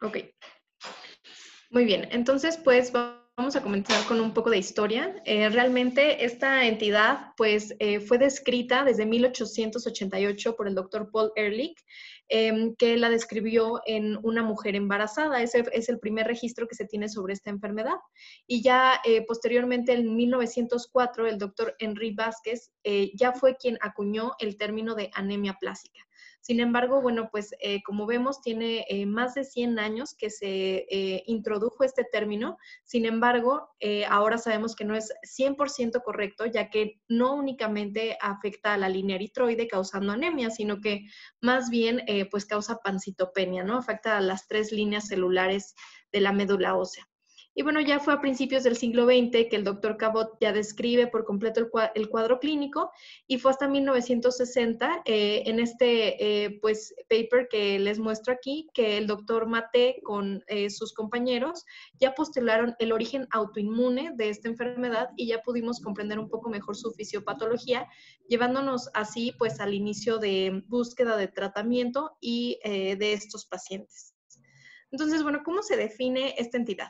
Ok, muy bien. Entonces, pues vamos a comenzar con un poco de historia. Realmente esta entidad, pues, fue descrita desde 1888 por el doctor Paul Ehrlich, que la describió en una mujer embarazada. Ese es el primer registro que se tiene sobre esta enfermedad. Y ya posteriormente, en 1904, el doctor Henry Vázquez ya fue quien acuñó el término de anemia plásica. Sin embargo, bueno, pues como vemos, tiene más de 100 años que se introdujo este término. Sin embargo, ahora sabemos que no es 100% correcto, ya que no únicamente afecta a la línea eritroide causando anemia, sino que más bien pues causa pancitopenia, ¿no? Afecta a las 3 líneas celulares de la médula ósea. Y bueno, ya fue a principios del siglo XX que el doctor Cabot ya describe por completo el cuadro clínico, y fue hasta 1960 en este pues, paper que les muestro aquí, que el doctor Mate con sus compañeros ya postularon el origen autoinmune de esta enfermedad y ya pudimos comprender un poco mejor su fisiopatología, llevándonos así pues al inicio de búsqueda de tratamiento y de estos pacientes. Entonces, bueno, ¿cómo se define esta entidad?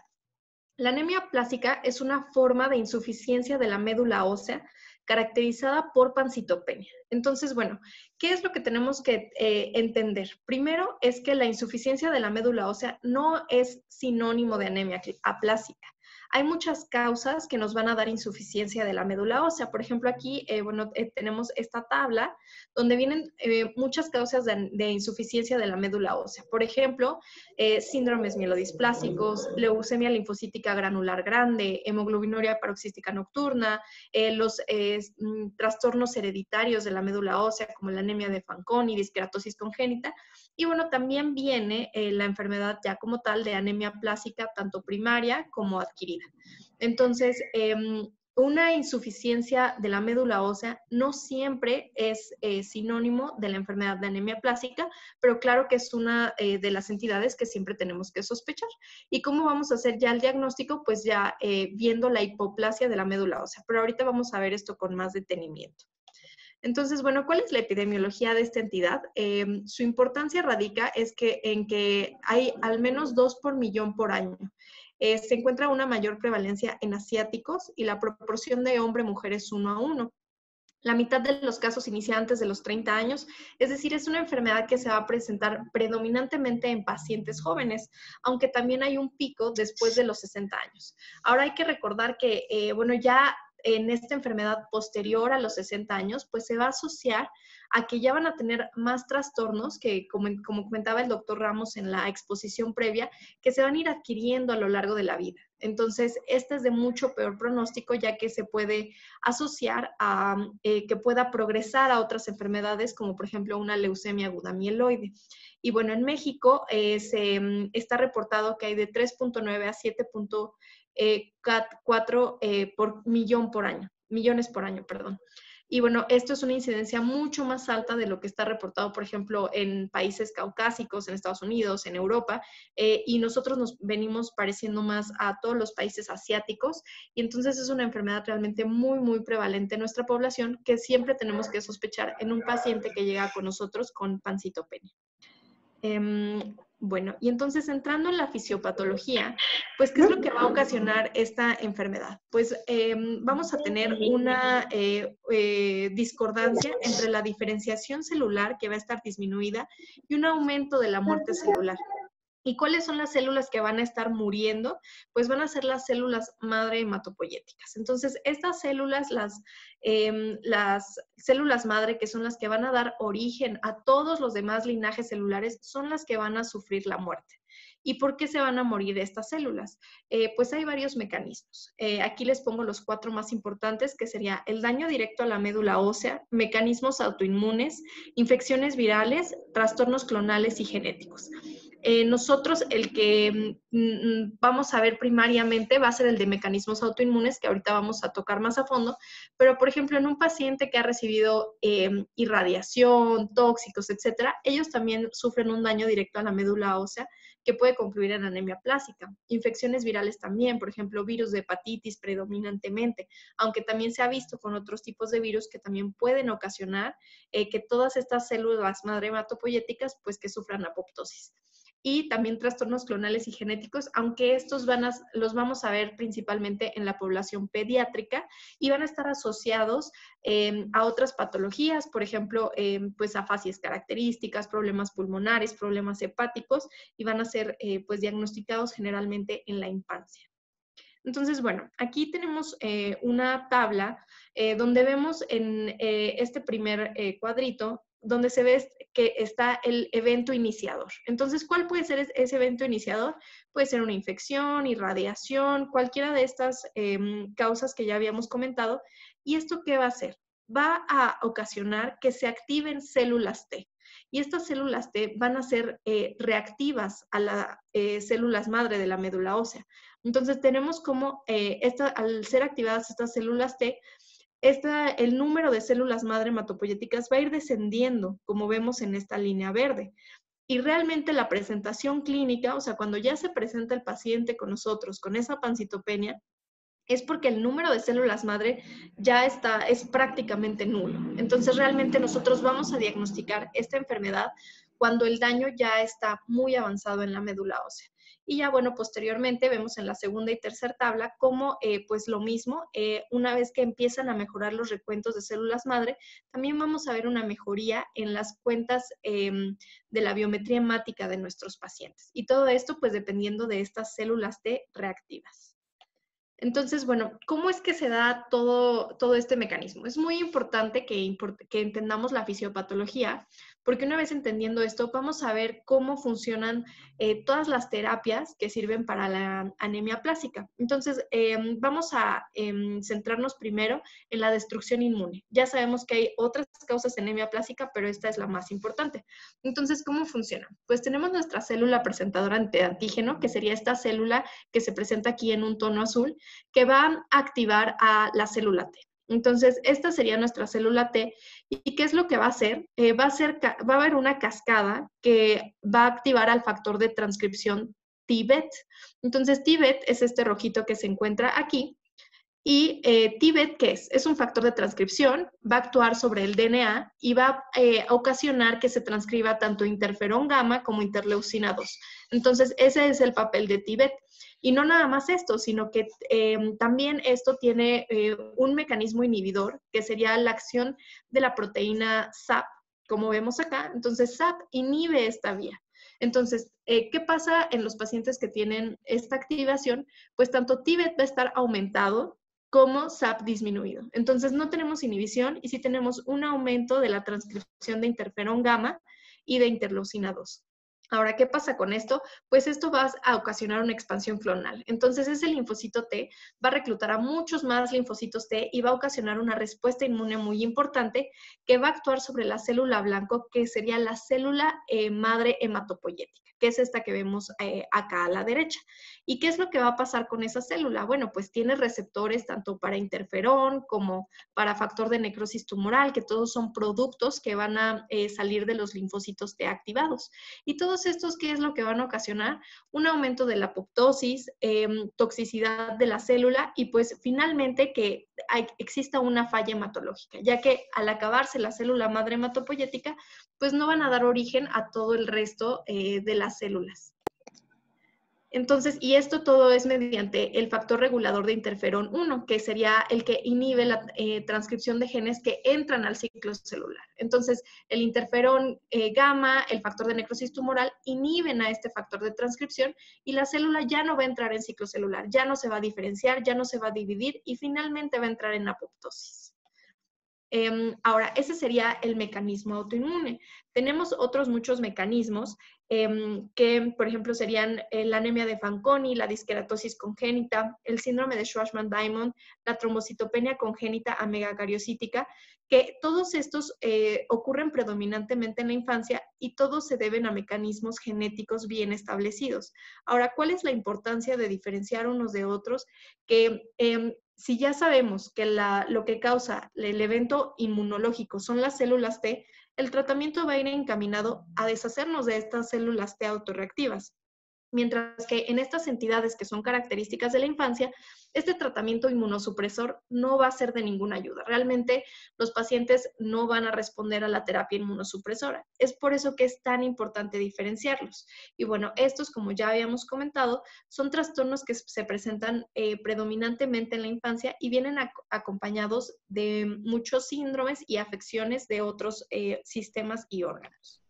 La anemia plástica es una forma de insuficiencia de la médula ósea caracterizada por pancitopenia. Entonces, bueno, ¿qué es lo que tenemos que entender? Primero es que la insuficiencia de la médula ósea no es sinónimo de anemia aplásica. Hay muchas causas que nos van a dar insuficiencia de la médula ósea. Por ejemplo, aquí, bueno, tenemos esta tabla donde vienen muchas causas de insuficiencia de la médula ósea. Por ejemplo, síndromes mielodisplásicos, leucemia linfocítica granular grande, hemoglobinuria paroxística nocturna, los trastornos hereditarios de la médula ósea, como la anemia de Fanconi, disqueratosis congénita. Y bueno, también viene la enfermedad ya como tal de anemia plástica, tanto primaria como adquirida. Entonces, una insuficiencia de la médula ósea no siempre es sinónimo de la enfermedad de anemia plástica, pero claro que es una de las entidades que siempre tenemos que sospechar. ¿Y cómo vamos a hacer ya el diagnóstico? Pues ya viendo la hipoplasia de la médula ósea, pero ahorita vamos a ver esto con más detenimiento. Entonces, bueno, ¿cuál es la epidemiología de esta entidad? Su importancia radica en que hay al menos 2 por millón por año. Se encuentra una mayor prevalencia en asiáticos y la proporción de hombre-mujer es 1 a 1. La mitad de los casos inicia antes de los 30 años, es decir, es una enfermedad que se va a presentar predominantemente en pacientes jóvenes, aunque también hay un pico después de los 60 años. Ahora hay que recordar que, bueno, ya en esta enfermedad posterior a los 60 años, pues se va a asociar a que ya van a tener más trastornos que, como comentaba el doctor Ramos en la exposición previa, que se van a ir adquiriendo a lo largo de la vida. Entonces, este es de mucho peor pronóstico, ya que se puede asociar a que pueda progresar a otras enfermedades, como por ejemplo una leucemia aguda mieloide. Y bueno, en México está reportado que hay de 3.9 a 7.4 por millón por año, millones por año, perdón. Y bueno, esto es una incidencia mucho más alta de lo que está reportado, por ejemplo, en países caucásicos, en Estados Unidos, en Europa, y nosotros nos venimos pareciendo más a todos los países asiáticos, y entonces es una enfermedad realmente muy, muy prevalente en nuestra población que siempre tenemos que sospechar en un paciente que llega con nosotros con pancitopenia. Bueno, y entonces entrando en la fisiopatología, pues, ¿qué es lo que va a ocasionar esta enfermedad? Pues vamos a tener una discordancia entre la diferenciación celular, que va a estar disminuida, y un aumento de la muerte celular. ¿Y cuáles son las células que van a estar muriendo? Pues van a ser las células madre hematopoyéticas. Entonces, estas células, las células madre, que son las que van a dar origen a todos los demás linajes celulares, son las que van a sufrir la muerte. ¿Y por qué se van a morir estas células? Pues hay varios mecanismos. Aquí les pongo los 4 más importantes, que sería el daño directo a la médula ósea, mecanismos autoinmunes, infecciones virales, trastornos clonales y genéticos. Nosotros el que vamos a ver primariamente va a ser el de mecanismos autoinmunes, que ahorita vamos a tocar más a fondo, pero por ejemplo en un paciente que ha recibido irradiación, tóxicos, etcétera, ellos también sufren un daño directo a la médula ósea que puede concluir en anemia plástica. Infecciones virales también, por ejemplo, virus de hepatitis predominantemente, aunque también se ha visto con otros tipos de virus que también pueden ocasionar que todas estas células madre hematopoyéticas pues que sufran apoptosis. y también trastornos clonales y genéticos, aunque estos los vamos a ver principalmente en la población pediátrica y van a estar asociados a otras patologías, por ejemplo, pues afasias características, problemas pulmonares, problemas hepáticos, y van a ser pues diagnosticados generalmente en la infancia. Entonces, bueno, aquí tenemos una tabla donde vemos en este primer cuadrito, donde se ve que está el evento iniciador. Entonces, ¿cuál puede ser ese evento iniciador? Puede ser una infección, irradiación, cualquiera de estas causas que ya habíamos comentado. ¿Y esto qué va a hacer? Va a ocasionar que se activen células T. Y estas células T van a ser reactivas a las células madre de la médula ósea. Entonces tenemos como al ser activadas estas células T, el número de células madre hematopoyéticas va a ir descendiendo, como vemos en esta línea verde. Y realmente la presentación clínica, o sea, cuando ya se presenta el paciente con nosotros con esa pancitopenia, es porque el número de células madre ya es prácticamente nulo. Entonces, realmente nosotros vamos a diagnosticar esta enfermedad cuando el daño ya está muy avanzado en la médula ósea. Y ya, bueno, posteriormente vemos en la segunda y tercera tabla cómo, pues lo mismo, una vez que empiezan a mejorar los recuentos de células madre, también vamos a ver una mejoría en las cuentas de la biometría hemática de nuestros pacientes. Y todo esto, pues, dependiendo de estas células T reactivas. Entonces, bueno, ¿cómo es que se da todo este mecanismo? Es muy importante que entendamos la fisiopatología, porque una vez entendiendo esto, vamos a ver cómo funcionan todas las terapias que sirven para la anemia plástica. Entonces, vamos a centrarnos primero en la destrucción inmune. Ya sabemos que hay otras causas de anemia plástica, pero esta es la más importante. Entonces, ¿cómo funciona? Pues tenemos nuestra célula presentadora de antígeno, que sería esta célula que se presenta aquí en un tono azul, que va a activar a la célula T. Entonces, esta sería nuestra célula T. ¿Y qué es lo que va a hacer? Va a haber una cascada que va a activar al factor de transcripción TBET. Entonces, TBET es este rojito que se encuentra aquí. Y TBET, ¿qué es? Es un factor de transcripción, va a actuar sobre el DNA y va a ocasionar que se transcriba tanto interferón gamma como interleucina 2. Entonces, ese es el papel de TBET. Y no nada más esto, sino que también esto tiene un mecanismo inhibidor, que sería la acción de la proteína SAP, como vemos acá. Entonces, SAP inhibe esta vía. Entonces, ¿qué pasa en los pacientes que tienen esta activación? Pues tanto TBET va a estar aumentado como SAP disminuido. Entonces, no tenemos inhibición y sí tenemos un aumento de la transcripción de interferón gamma y de interleucina 2. Ahora, ¿qué pasa con esto? Pues esto va a ocasionar una expansión clonal. Entonces, ese linfocito T va a reclutar a muchos más linfocitos T y va a ocasionar una respuesta inmune muy importante que va a actuar sobre la célula blanco, que sería la célula madre hematopoyética, que es esta que vemos acá a la derecha. ¿Y qué es lo que va a pasar con esa célula? Bueno, pues tiene receptores tanto para interferón como para factor de necrosis tumoral, que todos son productos que van a salir de los linfocitos T activados. Y todos estos, ¿qué es lo que van a ocasionar? Un aumento de la apoptosis, toxicidad de la célula y pues finalmente que exista una falla hematológica, ya que al acabarse la célula madre hematopoyética, pues no van a dar origen a todo el resto de las células. Entonces, y esto todo es mediante el factor regulador de interferón 1, que sería el que inhibe la transcripción de genes que entran al ciclo celular. Entonces, el interferón gamma, el factor de necrosis tumoral, inhiben a este factor de transcripción y la célula ya no va a entrar en ciclo celular, ya no se va a diferenciar, ya no se va a dividir y finalmente va a entrar en apoptosis. Ahora, ese sería el mecanismo autoinmune. Tenemos otros muchos mecanismos que, por ejemplo, serían la anemia de Fanconi, la disqueratosis congénita, el síndrome de Schwarzman-Diamond, la trombocitopenia congénita amegacariocítica, que todos estos ocurren predominantemente en la infancia y todos se deben a mecanismos genéticos bien establecidos. Ahora, ¿cuál es la importancia de diferenciar unos de otros? Que si ya sabemos que lo que causa el evento inmunológico son las células T, el tratamiento va a ir encaminado a deshacernos de estas células T autorreactivas. Mientras que en estas entidades que son características de la infancia, este tratamiento inmunosupresor no va a ser de ninguna ayuda. Realmente los pacientes no van a responder a la terapia inmunosupresora. Es por eso que es tan importante diferenciarlos. Y bueno, estos, como ya habíamos comentado, son trastornos que se presentan predominantemente en la infancia y vienen acompañados de muchos síndromes y afecciones de otros sistemas y órganos.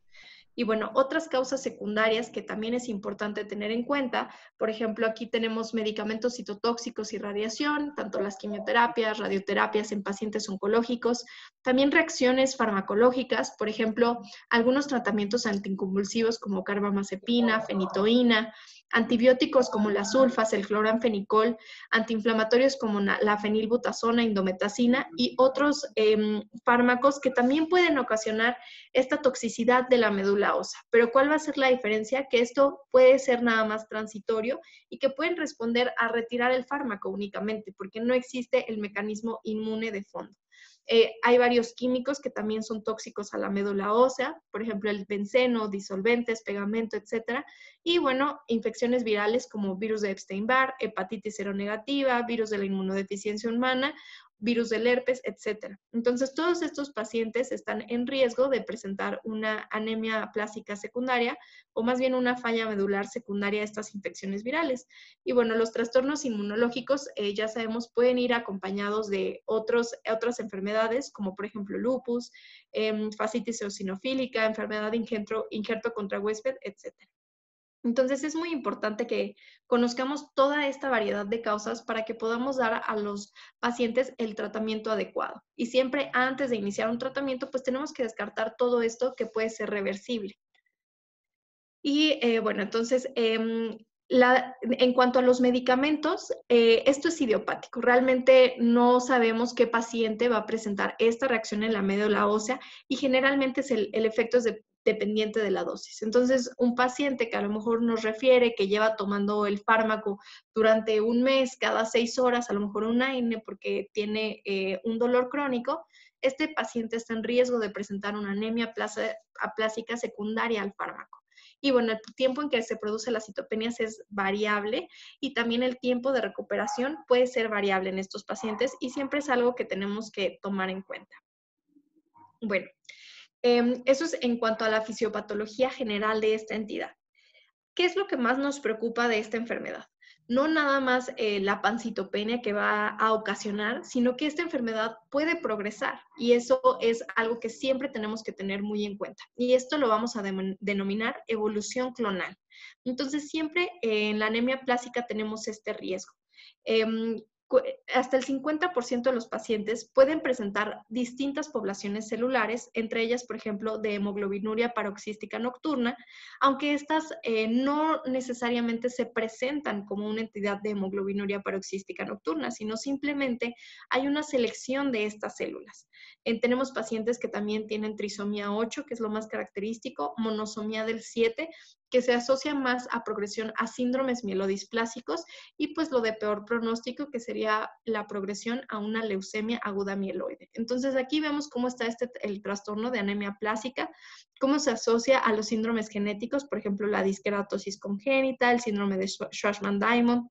Y bueno, otras causas secundarias que también es importante tener en cuenta, por ejemplo, aquí tenemos medicamentos citotóxicos y radiación, tanto las quimioterapias, radioterapias en pacientes oncológicos, también reacciones farmacológicas, por ejemplo, algunos tratamientos anticonvulsivos como carbamazepina, fenitoína, antibióticos como las sulfas, el cloranfenicol, antiinflamatorios como la fenilbutazona, indometacina y otros fármacos que también pueden ocasionar esta toxicidad de la médula ósea. Pero ¿cuál va a ser la diferencia? Que esto puede ser nada más transitorio y que pueden responder a retirar el fármaco únicamente, porque no existe el mecanismo inmune de fondo. Hay varios químicos que también son tóxicos a la médula ósea, por ejemplo, el benceno, disolventes, pegamento, etcétera. Y bueno, infecciones virales como virus de Epstein-Barr, hepatitis seronegativa, virus de la inmunodeficiencia humana, virus del herpes, etcétera. Entonces, todos estos pacientes están en riesgo de presentar una anemia plástica secundaria o más bien una falla medular secundaria a estas infecciones virales. Y bueno, los trastornos inmunológicos, ya sabemos, pueden ir acompañados de otras enfermedades, como por ejemplo lupus, fascitis eosinofílica, enfermedad de injerto contra huésped, etcétera. Entonces es muy importante que conozcamos toda esta variedad de causas para que podamos dar a los pacientes el tratamiento adecuado. Y siempre antes de iniciar un tratamiento, pues tenemos que descartar todo esto que puede ser reversible. Y bueno, entonces, en cuanto a los medicamentos, esto es idiopático. Realmente no sabemos qué paciente va a presentar esta reacción en la médula ósea y generalmente el efecto es dependiente de la dosis. Entonces, un paciente que a lo mejor nos refiere que lleva tomando el fármaco durante un mes, cada 6 horas, a lo mejor un AINE porque tiene un dolor crónico, este paciente está en riesgo de presentar una anemia aplásica secundaria al fármaco. Y bueno, el tiempo en que se produce las citopenias es variable y también el tiempo de recuperación puede ser variable en estos pacientes y siempre es algo que tenemos que tomar en cuenta. Bueno, eso es en cuanto a la fisiopatología general de esta entidad. ¿Qué es lo que más nos preocupa de esta enfermedad? No nada más la pancitopenia que va a ocasionar, sino que esta enfermedad puede progresar y eso es algo que siempre tenemos que tener muy en cuenta. Y esto lo vamos a denominar evolución clonal. Entonces, siempre en la anemia plástica tenemos este riesgo. Hasta el 50% de los pacientes pueden presentar distintas poblaciones celulares, entre ellas, por ejemplo, de hemoglobinuria paroxística nocturna, aunque estas no necesariamente se presentan como una entidad de hemoglobinuria paroxística nocturna, sino simplemente hay una selección de estas células. Tenemos pacientes que también tienen trisomía 8, que es lo más característico, monosomía del 7, que se asocia más a progresión a síndromes mielodisplásicos y pues lo de peor pronóstico, que sería la progresión a una leucemia aguda mieloide. Entonces aquí vemos cómo está el trastorno de anemia plástica, cómo se asocia a los síndromes genéticos, por ejemplo, la disqueratosis congénita, el síndrome de Schwarzman-Diamond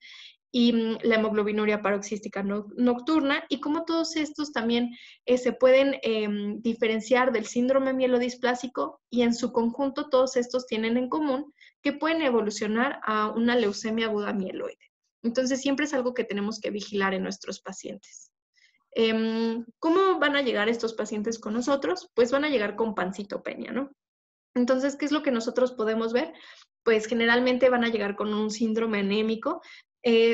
y la hemoglobinuria paroxística nocturna, y cómo todos estos también se pueden diferenciar del síndrome mielodisplásico, y en su conjunto todos estos tienen en común que pueden evolucionar a una leucemia aguda mieloide. Entonces siempre es algo que tenemos que vigilar en nuestros pacientes. ¿Cómo van a llegar estos pacientes con nosotros? Pues van a llegar con pancitopenia, ¿no? Entonces, ¿qué es lo que nosotros podemos ver? Pues generalmente van a llegar con un síndrome anémico.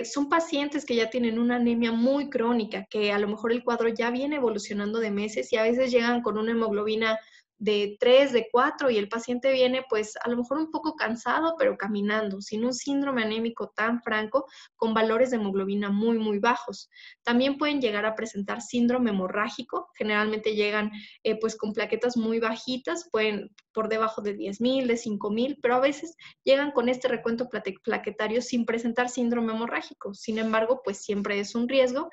Son pacientes que ya tienen una anemia muy crónica, que a lo mejor el cuadro ya viene evolucionando de meses y a veces llegan con una hemoglobina de 3, de 4 y el paciente viene pues a lo mejor un poco cansado, pero caminando, sin un síndrome anémico tan franco, con valores de hemoglobina muy, muy bajos. También pueden llegar a presentar síndrome hemorrágico, generalmente llegan pues con plaquetas muy bajitas, pueden por debajo de 10,000, de 5,000, pero a veces llegan con este recuento plaquetario sin presentar síndrome hemorrágico. Sin embargo, pues siempre es un riesgo.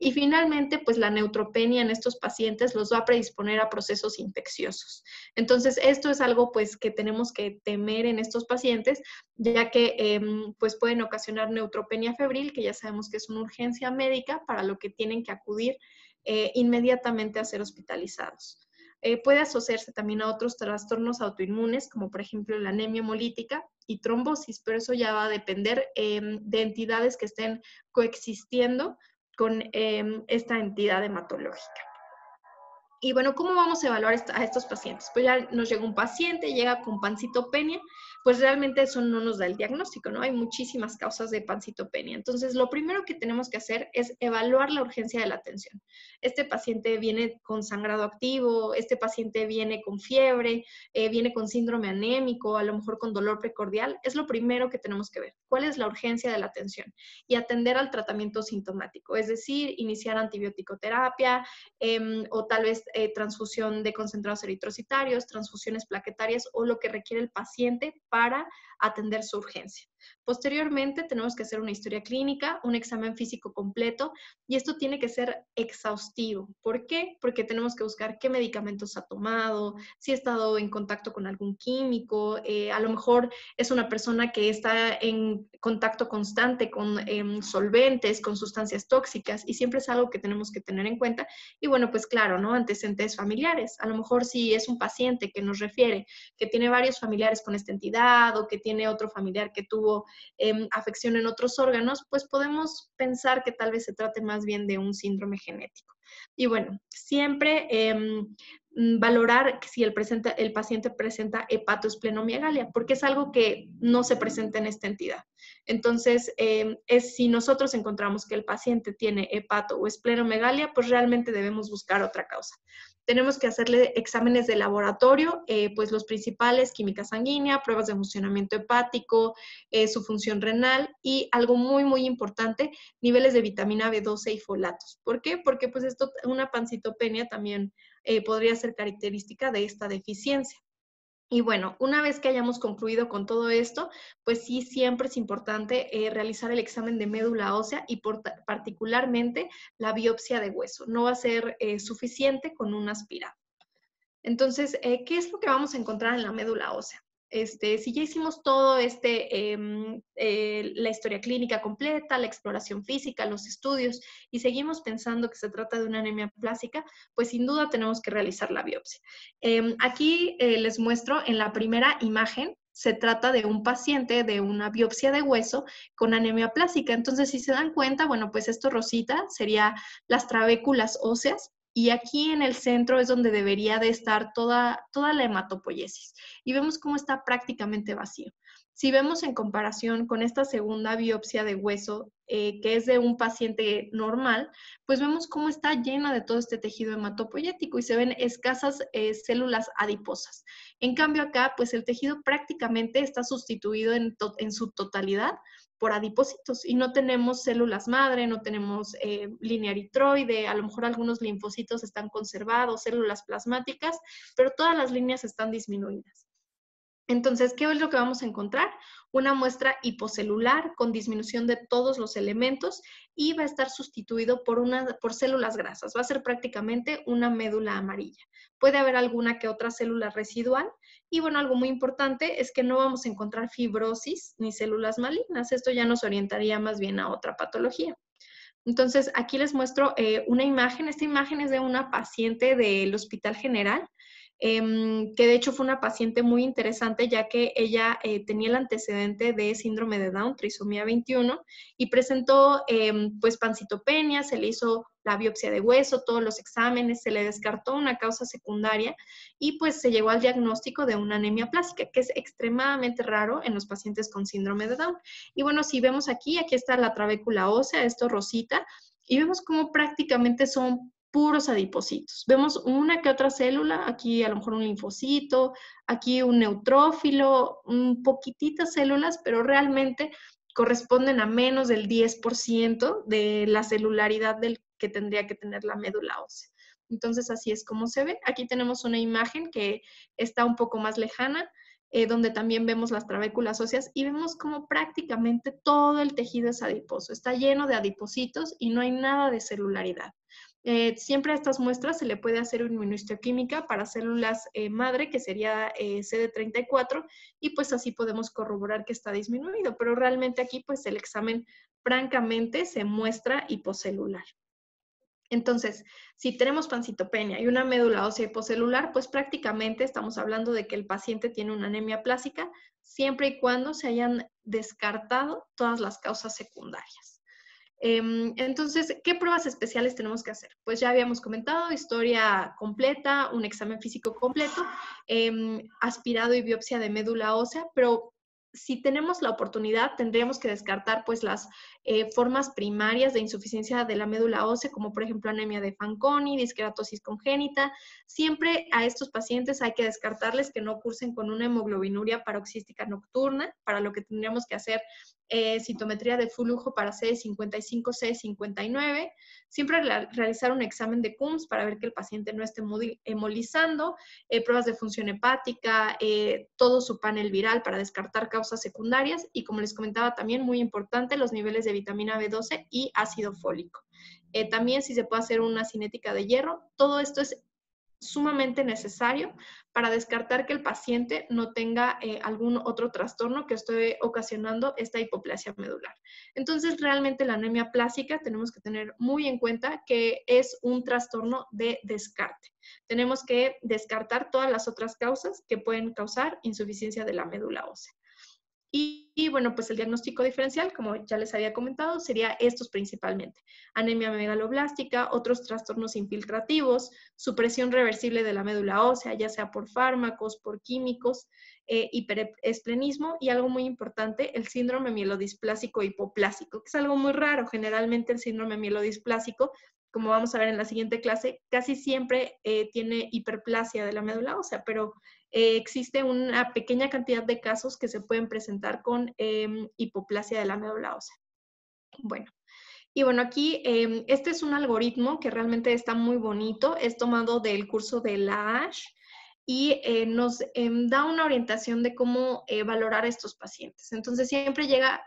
Y finalmente, pues la neutropenia en estos pacientes los va a predisponer a procesos infecciosos. Entonces, esto es algo pues que tenemos que temer en estos pacientes, ya que pues pueden ocasionar neutropenia febril, que ya sabemos que es una urgencia médica para lo que tienen que acudir inmediatamente a ser hospitalizados. Puede asociarse también a otros trastornos autoinmunes, como por ejemplo la anemia hemolítica y trombosis, pero eso ya va a depender de entidades que estén coexistiendo con esta entidad hematológica. Y bueno, ¿cómo vamos a evaluar a estos pacientes? Pues ya nos llega un paciente, llega con pancitopenia, pues realmente eso no nos da el diagnóstico, ¿no? Hay muchísimas causas de pancitopenia. Entonces, lo primero que tenemos que hacer es evaluar la urgencia de la atención. Este paciente viene con sangrado activo, este paciente viene con fiebre, viene con síndrome anémico, a lo mejor con dolor precordial. Es lo primero que tenemos que ver. ¿Cuál es la urgencia de la atención? Y atender al tratamiento sintomático, es decir, iniciar antibiótico-terapia, o tal vez transfusión de concentrados eritrocitarios, transfusiones plaquetarias o lo que requiere el paciente para atender su urgencia. Posteriormente tenemos que hacer una historia clínica, un examen físico completo y esto tiene que ser exhaustivo. ¿Por qué? Porque tenemos que buscar qué medicamentos ha tomado, si ha estado en contacto con algún químico, a lo mejor es una persona que está en contacto constante con solventes, con sustancias tóxicas y siempre es algo que tenemos que tener en cuenta. Y bueno, pues claro, ¿no? Antecedentes familiares. A lo mejor si es un paciente que nos refiere que tiene varios familiares con esta entidad o que tiene otro familiar que tuvo afección en otros órganos, pues podemos pensar que tal vez se trate más bien de un síndrome genético. Y bueno, siempre valorar si el paciente presenta hepatoesplenomegalia, porque es algo que no se presenta en esta entidad. Entonces, si nosotros encontramos que el paciente tiene hepato o esplenomegalia, pues realmente debemos buscar otra causa. Tenemos que hacerle exámenes de laboratorio, pues los principales, química sanguínea, pruebas de funcionamiento hepático, su función renal y algo muy, muy importante, niveles de vitamina B12 y folatos. ¿Por qué? Porque pues una pancitopenia también podría ser característica de esta deficiencia. Y bueno, una vez que hayamos concluido con todo esto, pues sí, siempre es importante realizar el examen de médula ósea y particularmente la biopsia de hueso. No va a ser suficiente con un aspirado. Entonces, ¿qué es lo que vamos a encontrar en la médula ósea? Si ya hicimos todo la historia clínica completa, la exploración física, los estudios, y seguimos pensando que se trata de una anemia plástica, pues sin duda tenemos que realizar la biopsia. Aquí les muestro en la primera imagen, se trata de un paciente de una biopsia de hueso con anemia plástica. Entonces, si se dan cuenta, bueno, pues esto rosita sería las trabéculas óseas. Y aquí en el centro es donde debería de estar toda la hematopoiesis. Y vemos cómo está prácticamente vacío. Si vemos en comparación con esta segunda biopsia de hueso, que es de un paciente normal, pues vemos cómo está llena de todo este tejido hematopoyético y se ven escasas células adiposas. En cambio acá, pues el tejido prácticamente está sustituido en su totalidad por adipocitos y no tenemos células madre, no tenemos línea eritroide, a lo mejor algunos linfocitos están conservados, células plasmáticas, pero todas las líneas están disminuidas. Entonces, ¿qué es lo que vamos a encontrar? Una muestra hipocelular con disminución de todos los elementos y va a estar sustituido por células grasas. Va a ser prácticamente una médula amarilla. Puede haber alguna que otra célula residual y bueno, algo muy importante es que no vamos a encontrar fibrosis ni células malignas. Esto ya nos orientaría más bien a otra patología. Entonces, aquí les muestro una imagen. Esta imagen es de una paciente del Hospital General, que de hecho fue una paciente muy interesante ya que ella tenía el antecedente de síndrome de Down, trisomía 21, y presentó pues pancitopenia, se le hizo la biopsia de hueso, todos los exámenes, se le descartó una causa secundaria y pues se llegó al diagnóstico de una anemia plástica, que es extremadamente raro en los pacientes con síndrome de Down. Y bueno, si vemos aquí está la trabécula ósea, esto rosita, y vemos cómo prácticamente son puros adipocitos. Vemos una que otra célula, aquí a lo mejor un linfocito, aquí un neutrófilo, un poquititas células, pero realmente corresponden a menos del 10% de la celularidad que tendría que tener la médula ósea. Entonces, así es como se ve. Aquí tenemos una imagen que está un poco más lejana. donde también vemos las trabéculas óseas y vemos como prácticamente todo el tejido es adiposo, está lleno de adipocitos y no hay nada de celularidad. Siempre a estas muestras se le puede hacer una inmunohistoquímica para células madre, que sería CD34, y pues así podemos corroborar que está disminuido, pero realmente aquí pues el examen francamente se muestra hipocelular. Entonces, si tenemos pancitopenia y una médula ósea hipocelular, pues prácticamente estamos hablando de que el paciente tiene una anemia plástica, siempre y cuando se hayan descartado todas las causas secundarias. Entonces, ¿qué pruebas especiales tenemos que hacer? Pues ya habíamos comentado, historia completa, un examen físico completo, aspirado y biopsia de médula ósea, pero si tenemos la oportunidad, tendríamos que descartar pues las formas primarias de insuficiencia de la médula ósea, como por ejemplo anemia de Fanconi, disqueratosis congénita. Siempre a estos pacientes hay que descartarles que no cursen con una hemoglobinuria paroxística nocturna, para lo que tendríamos que hacer citometría de flujo para CD55, CD59. Siempre realizar un examen de Coombs para ver que el paciente no esté hemolizando, pruebas de función hepática, todo su panel viral para descartar causas secundarias y, como les comentaba, también muy importante, los niveles de vitamina B12 y ácido fólico. También si se puede hacer una cinética de hierro, todo esto es sumamente necesario para descartar que el paciente no tenga algún otro trastorno que esté ocasionando esta hipoplasia medular. Entonces, realmente la anemia plástica tenemos que tener muy en cuenta que es un trastorno de descarte. Tenemos que descartar todas las otras causas que pueden causar insuficiencia de la médula ósea. Y bueno, pues el diagnóstico diferencial, como ya les había comentado, sería estos principalmente: anemia megaloblástica, otros trastornos infiltrativos, supresión reversible de la médula ósea, ya sea por fármacos, por químicos, hiperesplenismo y algo muy importante, el síndrome mielodisplásico hipoplásico, que es algo muy raro. Generalmente el síndrome mielodisplásico, como vamos a ver en la siguiente clase, casi siempre tiene hiperplasia de la médula ósea, pero existe una pequeña cantidad de casos que se pueden presentar con hipoplasia de la médula ósea. Bueno, aquí este es un algoritmo que realmente está muy bonito, es tomado del curso de la ASH y nos da una orientación de cómo valorar a estos pacientes. Entonces siempre llega,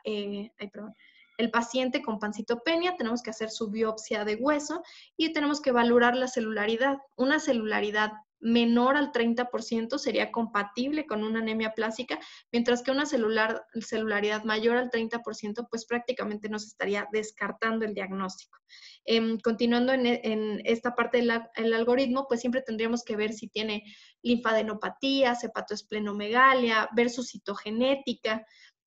el paciente con pancitopenia, tenemos que hacer su biopsia de hueso y tenemos que valorar la celularidad. Una celularidad menor al 30% sería compatible con una anemia plástica, mientras que una celularidad mayor al 30%, pues prácticamente nos estaría descartando el diagnóstico. Continuando en esta parte del algoritmo, pues siempre tendríamos que ver si tiene linfadenopatías, hepatoesplenomegalia, ver su citogenética,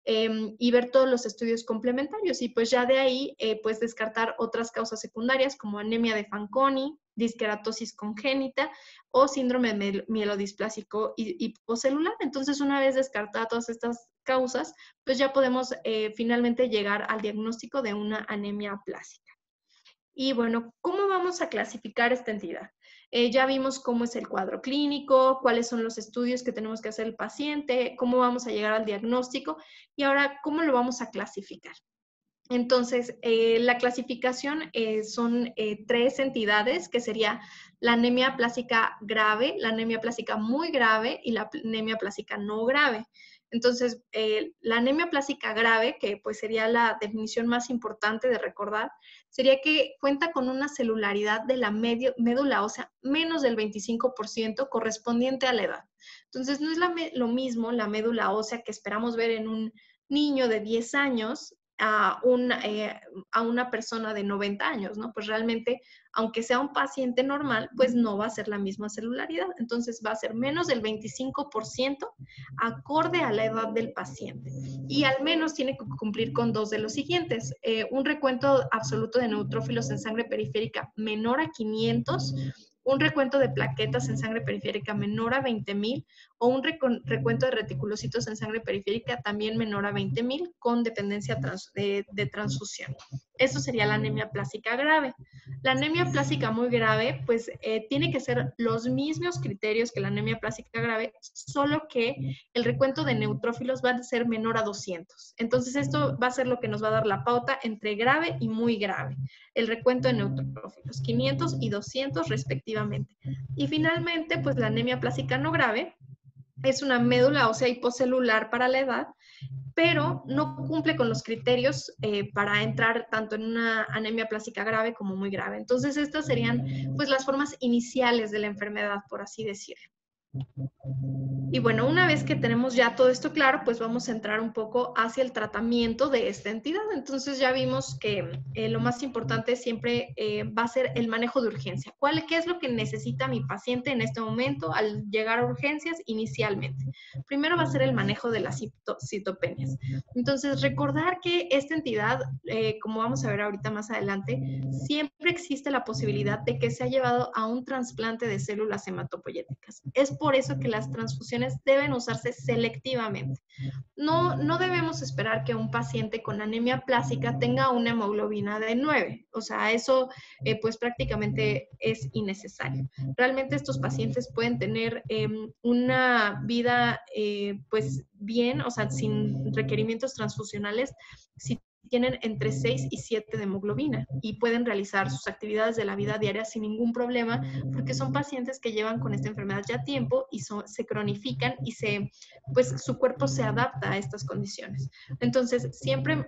y ver todos los estudios complementarios, y pues ya de ahí pues descartar otras causas secundarias como anemia de Fanconi, disqueratosis congénita o síndrome mielodisplásico hipocelular. Entonces, una vez descartadas todas estas causas, pues ya podemos finalmente llegar al diagnóstico de una anemia plástica. Y bueno, ¿cómo vamos a clasificar esta entidad? Ya vimos cómo es el cuadro clínico, cuáles son los estudios que tenemos que hacer el paciente, cómo vamos a llegar al diagnóstico y ahora, ¿cómo lo vamos a clasificar? Entonces, la clasificación son 3 entidades, que sería la anemia plástica grave, la anemia plástica muy grave y la anemia plástica no grave. Entonces, la anemia plástica grave, que pues sería la definición más importante de recordar, sería que cuenta con una celularidad de la médula ósea menos del 25% correspondiente a la edad. Entonces, no es lo mismo la médula ósea que esperamos ver en un niño de 10 años a una persona de 90 años, ¿no? Pues realmente, aunque sea un paciente normal, pues no va a ser la misma celularidad. Entonces va a ser menos del 25% acorde a la edad del paciente. Y al menos tiene que cumplir con 2 de los siguientes. Un recuento absoluto de neutrófilos en sangre periférica menor a 500, un recuento de plaquetas en sangre periférica menor a 20,000 o un recuento de reticulocitos en sangre periférica también menor a 20,000 con dependencia de transfusión. Eso sería la anemia plástica grave. La anemia plástica muy grave, pues tiene que ser los mismos criterios que la anemia plástica grave, solo que el recuento de neutrófilos va a ser menor a 200. Entonces esto va a ser lo que nos va a dar la pauta entre grave y muy grave. El recuento de neutrófilos, 500 y 200 respectivamente. Y finalmente, pues la anemia plástica no grave, es una médula ósea hipocelular para la edad, pero no cumple con los criterios para entrar tanto en una anemia plástica grave como muy grave. Entonces, estas serían pues las formas iniciales de la enfermedad, por así decirlo. Y bueno, una vez que tenemos ya todo esto claro, pues vamos a entrar un poco hacia el tratamiento de esta entidad. Entonces ya vimos que lo más importante siempre va a ser el manejo de urgencia. ¿Qué es lo que necesita mi paciente en este momento al llegar a urgencias inicialmente? Primero va a ser el manejo de las citopenias. Entonces recordar que esta entidad, como vamos a ver ahorita más adelante, siempre existe la posibilidad de que se ha llevado a un trasplante de células hematopoyéticas. Es por eso que las transfusiones deben usarse selectivamente. No debemos esperar que un paciente con anemia plástica tenga una hemoglobina de 9. O sea, eso pues prácticamente es innecesario. Realmente estos pacientes pueden tener una vida pues bien, o sea, sin requerimientos transfusionales, si tienen entre 6 y 7 de hemoglobina y pueden realizar sus actividades de la vida diaria sin ningún problema, porque son pacientes que llevan con esta enfermedad ya tiempo y se cronifican y pues su cuerpo se adapta a estas condiciones. Entonces, siempre,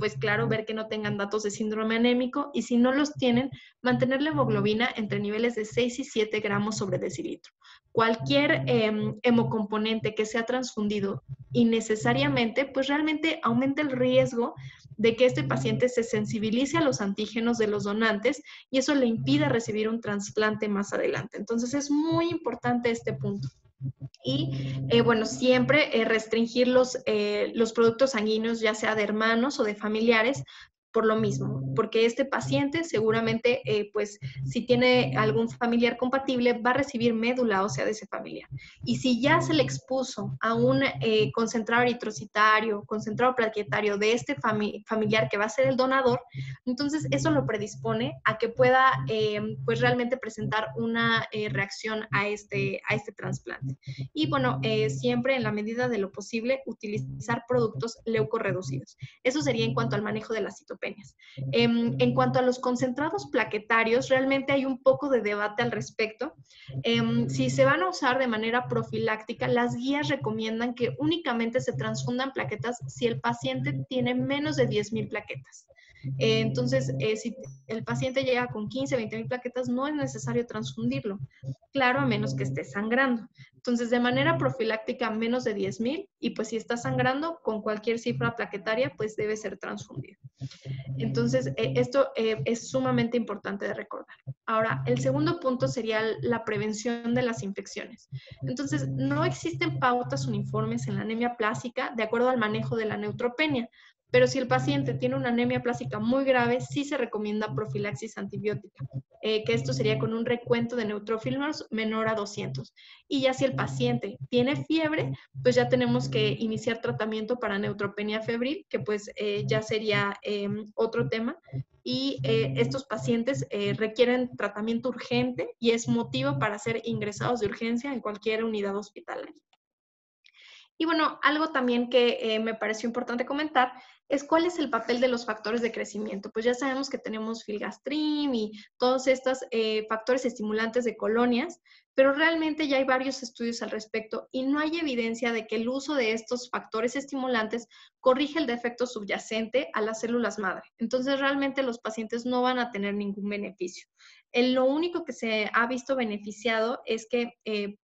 pues claro, ver que no tengan datos de síndrome anémico y si no los tienen, mantener la hemoglobina entre niveles de 6 y 7 gramos sobre decilitro. Cualquier hemocomponente que sea transfundido innecesariamente, pues realmente aumenta el riesgo de que este paciente se sensibilice a los antígenos de los donantes y eso le impida recibir un trasplante más adelante. Entonces es muy importante este punto. Y bueno, siempre restringir los productos sanguíneos, ya sea de hermanos o de familiares, por lo mismo, porque este paciente seguramente, pues, si tiene algún familiar compatible, va a recibir médula ósea de ese familiar. Y si ya se le expuso a un concentrado eritrocitario, concentrado plaquetario de este familiar que va a ser el donador, entonces eso lo predispone a que pueda, pues, realmente presentar una reacción a este trasplante. Y bueno, siempre en la medida de lo posible utilizar productos leucorreducidos. Eso sería en cuanto al manejo de las citopenias. En cuanto a los concentrados plaquetarios, realmente hay un poco de debate al respecto. Si se van a usar de manera profiláctica, las guías recomiendan que únicamente se transfundan plaquetas si el paciente tiene menos de 10,000 plaquetas. Entonces, si el paciente llega con 15, 20,000 plaquetas, no es necesario transfundirlo. Claro, a menos que esté sangrando. Entonces, de manera profiláctica, menos de 10,000 y pues si está sangrando con cualquier cifra plaquetaria, pues debe ser transfundido. Entonces, esto es sumamente importante de recordar. Ahora, el segundo punto sería la prevención de las infecciones. Entonces, no existen pautas uniformes en la anemia plástica de acuerdo al manejo de la neutropenia, pero si el paciente tiene una anemia plástica muy grave, sí se recomienda profilaxis antibiótica, que esto sería con un recuento de neutrófilos menor a 200. Y ya si el paciente tiene fiebre, pues ya tenemos que iniciar tratamiento para neutropenia febril, que pues ya sería otro tema. Y estos pacientes requieren tratamiento urgente y es motivo para ser ingresados de urgencia en cualquier unidad hospitalaria. Y bueno, algo también que me pareció importante comentar es cuál es el papel de los factores de crecimiento. Pues ya sabemos que tenemos filgastrim y todos estos factores estimulantes de colonias, pero realmente ya hay varios estudios al respecto y no hay evidencia de que el uso de estos factores estimulantes corrige el defecto subyacente a las células madre. Entonces realmente los pacientes no van a tener ningún beneficio. Lo único que se ha visto beneficiado es que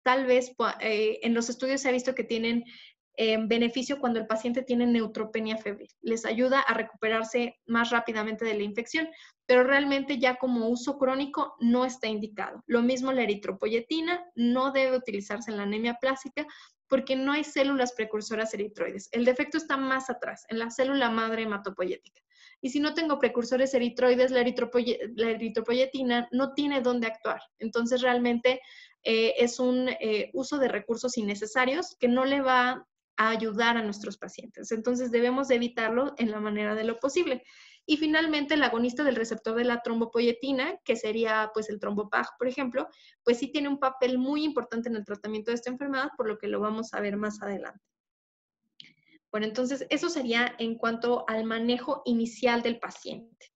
tal vez en los estudios se ha visto que tienen beneficio cuando el paciente tiene neutropenia febril. Les ayuda a recuperarse más rápidamente de la infección, pero realmente ya como uso crónico no está indicado. Lo mismo la eritropoyetina no debe utilizarse en la anemia plástica porque no hay células precursoras eritroides. El defecto está más atrás, en la célula madre hematopoyética. Y si no tengo precursores eritroides, la eritropoyetina no tiene dónde actuar. Entonces realmente es un uso de recursos innecesarios que no le va a ayudar a nuestros pacientes. Entonces debemos de evitarlo en la manera de lo posible. Y finalmente el agonista del receptor de la trombopoyetina, que sería pues el trombopag, por ejemplo, pues sí tiene un papel muy importante en el tratamiento de esta enfermedad, por lo que lo vamos a ver más adelante. Bueno, entonces eso sería en cuanto al manejo inicial del paciente.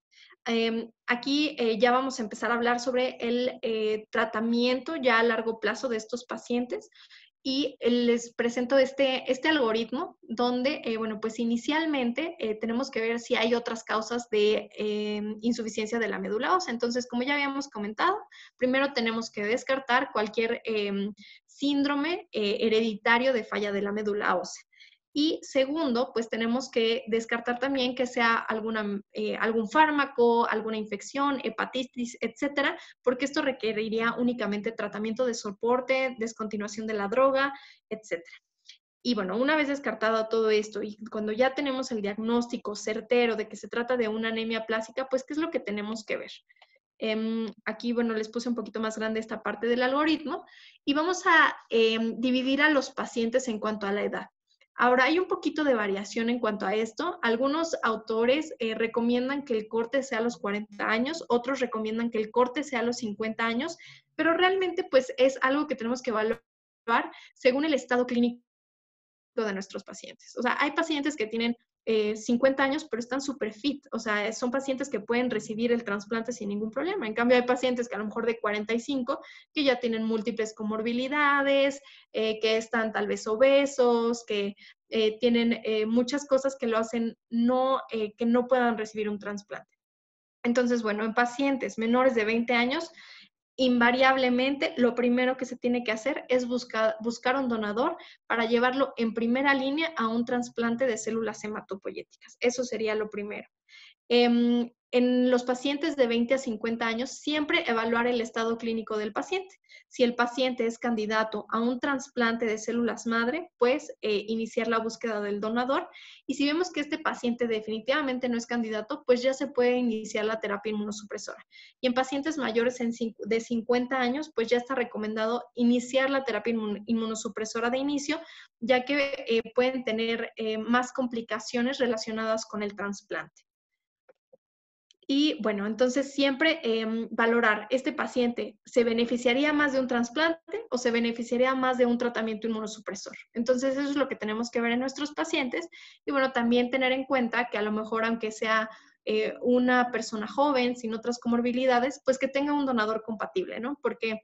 Aquí ya vamos a empezar a hablar sobre el tratamiento ya a largo plazo de estos pacientes. y les presento este algoritmo donde, bueno, pues inicialmente tenemos que ver si hay otras causas de insuficiencia de la médula ósea. Entonces, como ya habíamos comentado, primero tenemos que descartar cualquier síndrome hereditario de falla de la médula ósea. Y segundo, pues tenemos que descartar también que sea algún fármaco, alguna infección, hepatitis, etcétera, porque esto requeriría únicamente tratamiento de soporte, descontinuación de la droga, etcétera. Y bueno, una vez descartado todo esto y cuando ya tenemos el diagnóstico certero de que se trata de una anemia plástica, pues, ¿qué es lo que tenemos que ver? Aquí, bueno, les puse un poquito más grande esta parte del algoritmo y vamos a dividir a los pacientes en cuanto a la edad. Ahora, hay un poquito de variación en cuanto a esto. Algunos autores recomiendan que el corte sea a los 40 años, otros recomiendan que el corte sea a los 50 años, pero realmente pues es algo que tenemos que evaluar según el estado clínico de nuestros pacientes. O sea, hay pacientes que tienen 50 años, pero están súper fit. O sea, son pacientes que pueden recibir el trasplante sin ningún problema. En cambio, hay pacientes que a lo mejor de 45 que ya tienen múltiples comorbilidades, que están tal vez obesos, que tienen muchas cosas que lo hacen que no puedan recibir un trasplante. Entonces, bueno, en pacientes menores de 20 años, invariablemente lo primero que se tiene que hacer es buscar un donador para llevarlo en primera línea a un trasplante de células hematopoyéticas. Eso sería lo primero. En los pacientes de 20 a 50 años, siempre evaluar el estado clínico del paciente. Si el paciente es candidato a un trasplante de células madre, pues iniciar la búsqueda del donador. Y si vemos que este paciente definitivamente no es candidato, pues ya se puede iniciar la terapia inmunosupresora. Y en pacientes mayores de 50 años, pues ya está recomendado iniciar la terapia inmunosupresora de inicio, ya que pueden tener más complicaciones relacionadas con el trasplante. Y bueno, entonces siempre valorar, ¿este paciente se beneficiaría más de un trasplante o se beneficiaría más de un tratamiento inmunosupresor? Entonces eso es lo que tenemos que ver en nuestros pacientes y bueno, también tener en cuenta que a lo mejor aunque sea una persona joven sin otras comorbilidades, pues que tenga un donador compatible, ¿no? Porque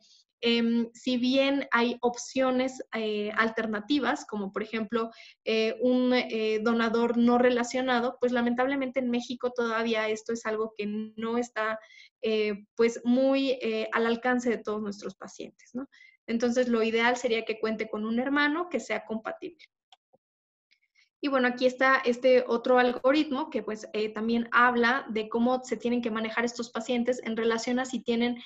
si bien hay opciones alternativas, como por ejemplo un donador no relacionado, pues lamentablemente en México todavía esto es algo que no está pues muy al alcance de todos nuestros pacientes, ¿no? Entonces lo ideal sería que cuente con un hermano que sea compatible. Y bueno, aquí está este otro algoritmo que pues también habla de cómo se tienen que manejar estos pacientes en relación a si tienen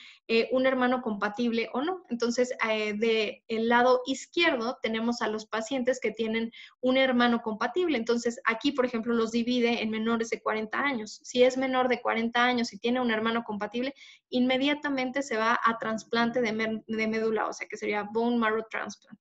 un hermano compatible o no. Entonces, del lado izquierdo tenemos a los pacientes que tienen un hermano compatible. Entonces, aquí, por ejemplo, los divide en menores de 40 años. Si es menor de 40 años y tiene un hermano compatible, inmediatamente se va a trasplante de médula ósea, que sería bone marrow transplant.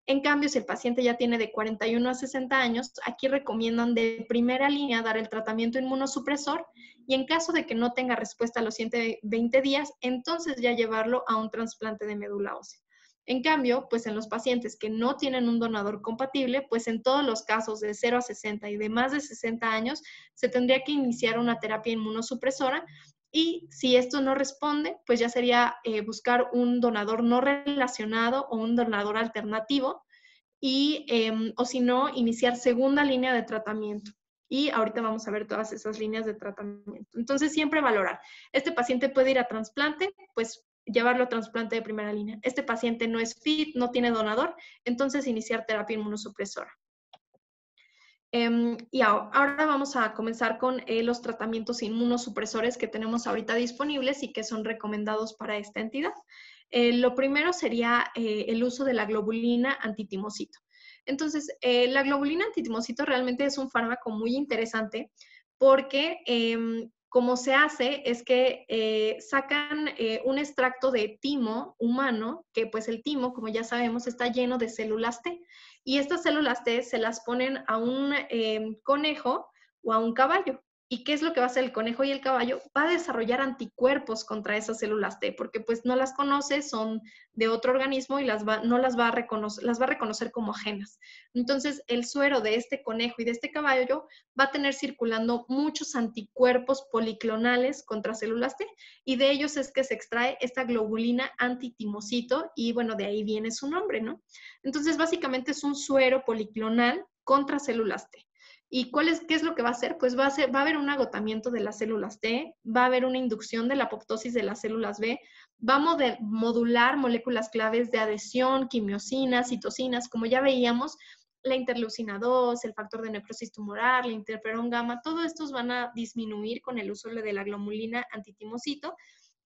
En cambio, si el paciente ya tiene de 41 a 60 años, aquí recomiendan de primera línea dar el tratamiento inmunosupresor y en caso de que no tenga respuesta a los 120 días, entonces ya llevarlo a un trasplante de médula ósea. En cambio, pues en los pacientes que no tienen un donador compatible, pues en todos los casos de 0 a 60 y de más de 60 años, se tendría que iniciar una terapia inmunosupresora y si esto no responde, pues ya sería buscar un donador no relacionado o un donador alternativo y, o si no, iniciar segunda línea de tratamiento. Y ahorita vamos a ver todas esas líneas de tratamiento. Entonces, siempre valorar. Este paciente puede ir a trasplante, pues llevarlo a trasplante de primera línea. Este paciente no es fit, no tiene donador, entonces iniciar terapia inmunosupresora. Y ahora vamos a comenzar con los tratamientos inmunosupresores que tenemos ahorita disponibles y que son recomendados para esta entidad. Lo primero sería el uso de la globulina antitimocito. Entonces, la globulina antitimocito realmente es un fármaco muy interesante porque como se hace es que sacan un extracto de timo humano, que pues el timo, como ya sabemos, está lleno de células T. Y estas células T se las ponen a un conejo o a un caballo. ¿Y qué es lo que va a hacer el conejo y el caballo? Va a desarrollar anticuerpos contra esas células T, porque pues no las conoce, son de otro organismo y no las va a reconocer, las va a reconocer como ajenas. Entonces, el suero de este conejo y de este caballo va a tener circulando muchos anticuerpos policlonales contra células T, y de ellos es que se extrae esta globulina antitimocito, y bueno, de ahí viene su nombre, ¿no? Entonces, básicamente es un suero policlonal contra células T. ¿Y qué es lo que va a hacer? Pues va a haber un agotamiento de las células T, va a haber una inducción de la apoptosis de las células B, va a modular moléculas claves de adhesión, quimiosinas, citocinas, como ya veíamos, la interleucina 2, el factor de necrosis tumoral, la interferón gamma, todos estos van a disminuir con el uso de la globulina antitimocito,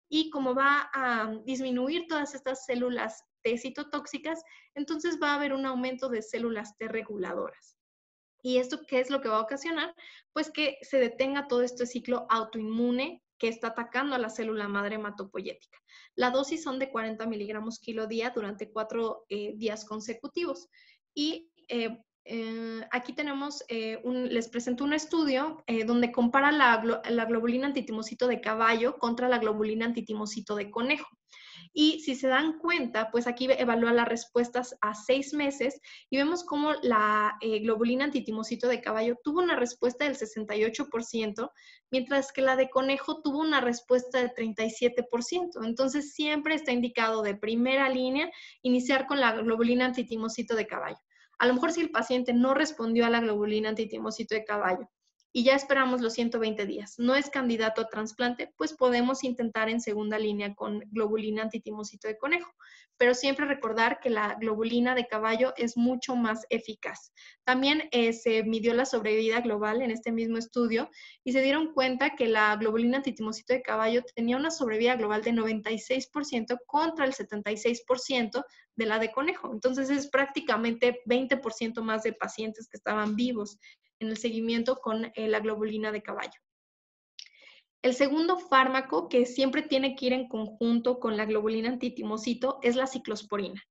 y como va a disminuir todas estas células T citotóxicas, entonces va a haber un aumento de células T reguladoras. ¿Y esto qué es lo que va a ocasionar? Pues que se detenga todo este ciclo autoinmune que está atacando a la célula madre hematopoyética. La dosis son de 40 miligramos kilo día durante 4 días consecutivos. Y aquí tenemos, les presento un estudio donde compara la globulina antitimocito de caballo contra la globulina antitimocito de conejo. Y si se dan cuenta, pues aquí evalúa las respuestas a 6 meses y vemos cómo la globulina antitimocito de caballo tuvo una respuesta del 68%, mientras que la de conejo tuvo una respuesta del 37%. Entonces, siempre está indicado de primera línea iniciar con la globulina antitimocito de caballo. A lo mejor si el paciente no respondió a la globulina antitimocito de caballo y ya esperamos los 120 días, no es candidato a trasplante, pues podemos intentar en segunda línea con globulina antitimocito de conejo, pero siempre recordar que la globulina de caballo es mucho más eficaz. También se midió la sobrevida global en este mismo estudio y se dieron cuenta que la globulina antitimocito de caballo tenía una sobrevida global de 96% contra el 76% de la de conejo. Entonces es prácticamente 20% más de pacientes que estaban vivos en el seguimiento con la globulina de caballo. El segundo fármaco que siempre tiene que ir en conjunto con la globulina antitimocito es la ciclosporina.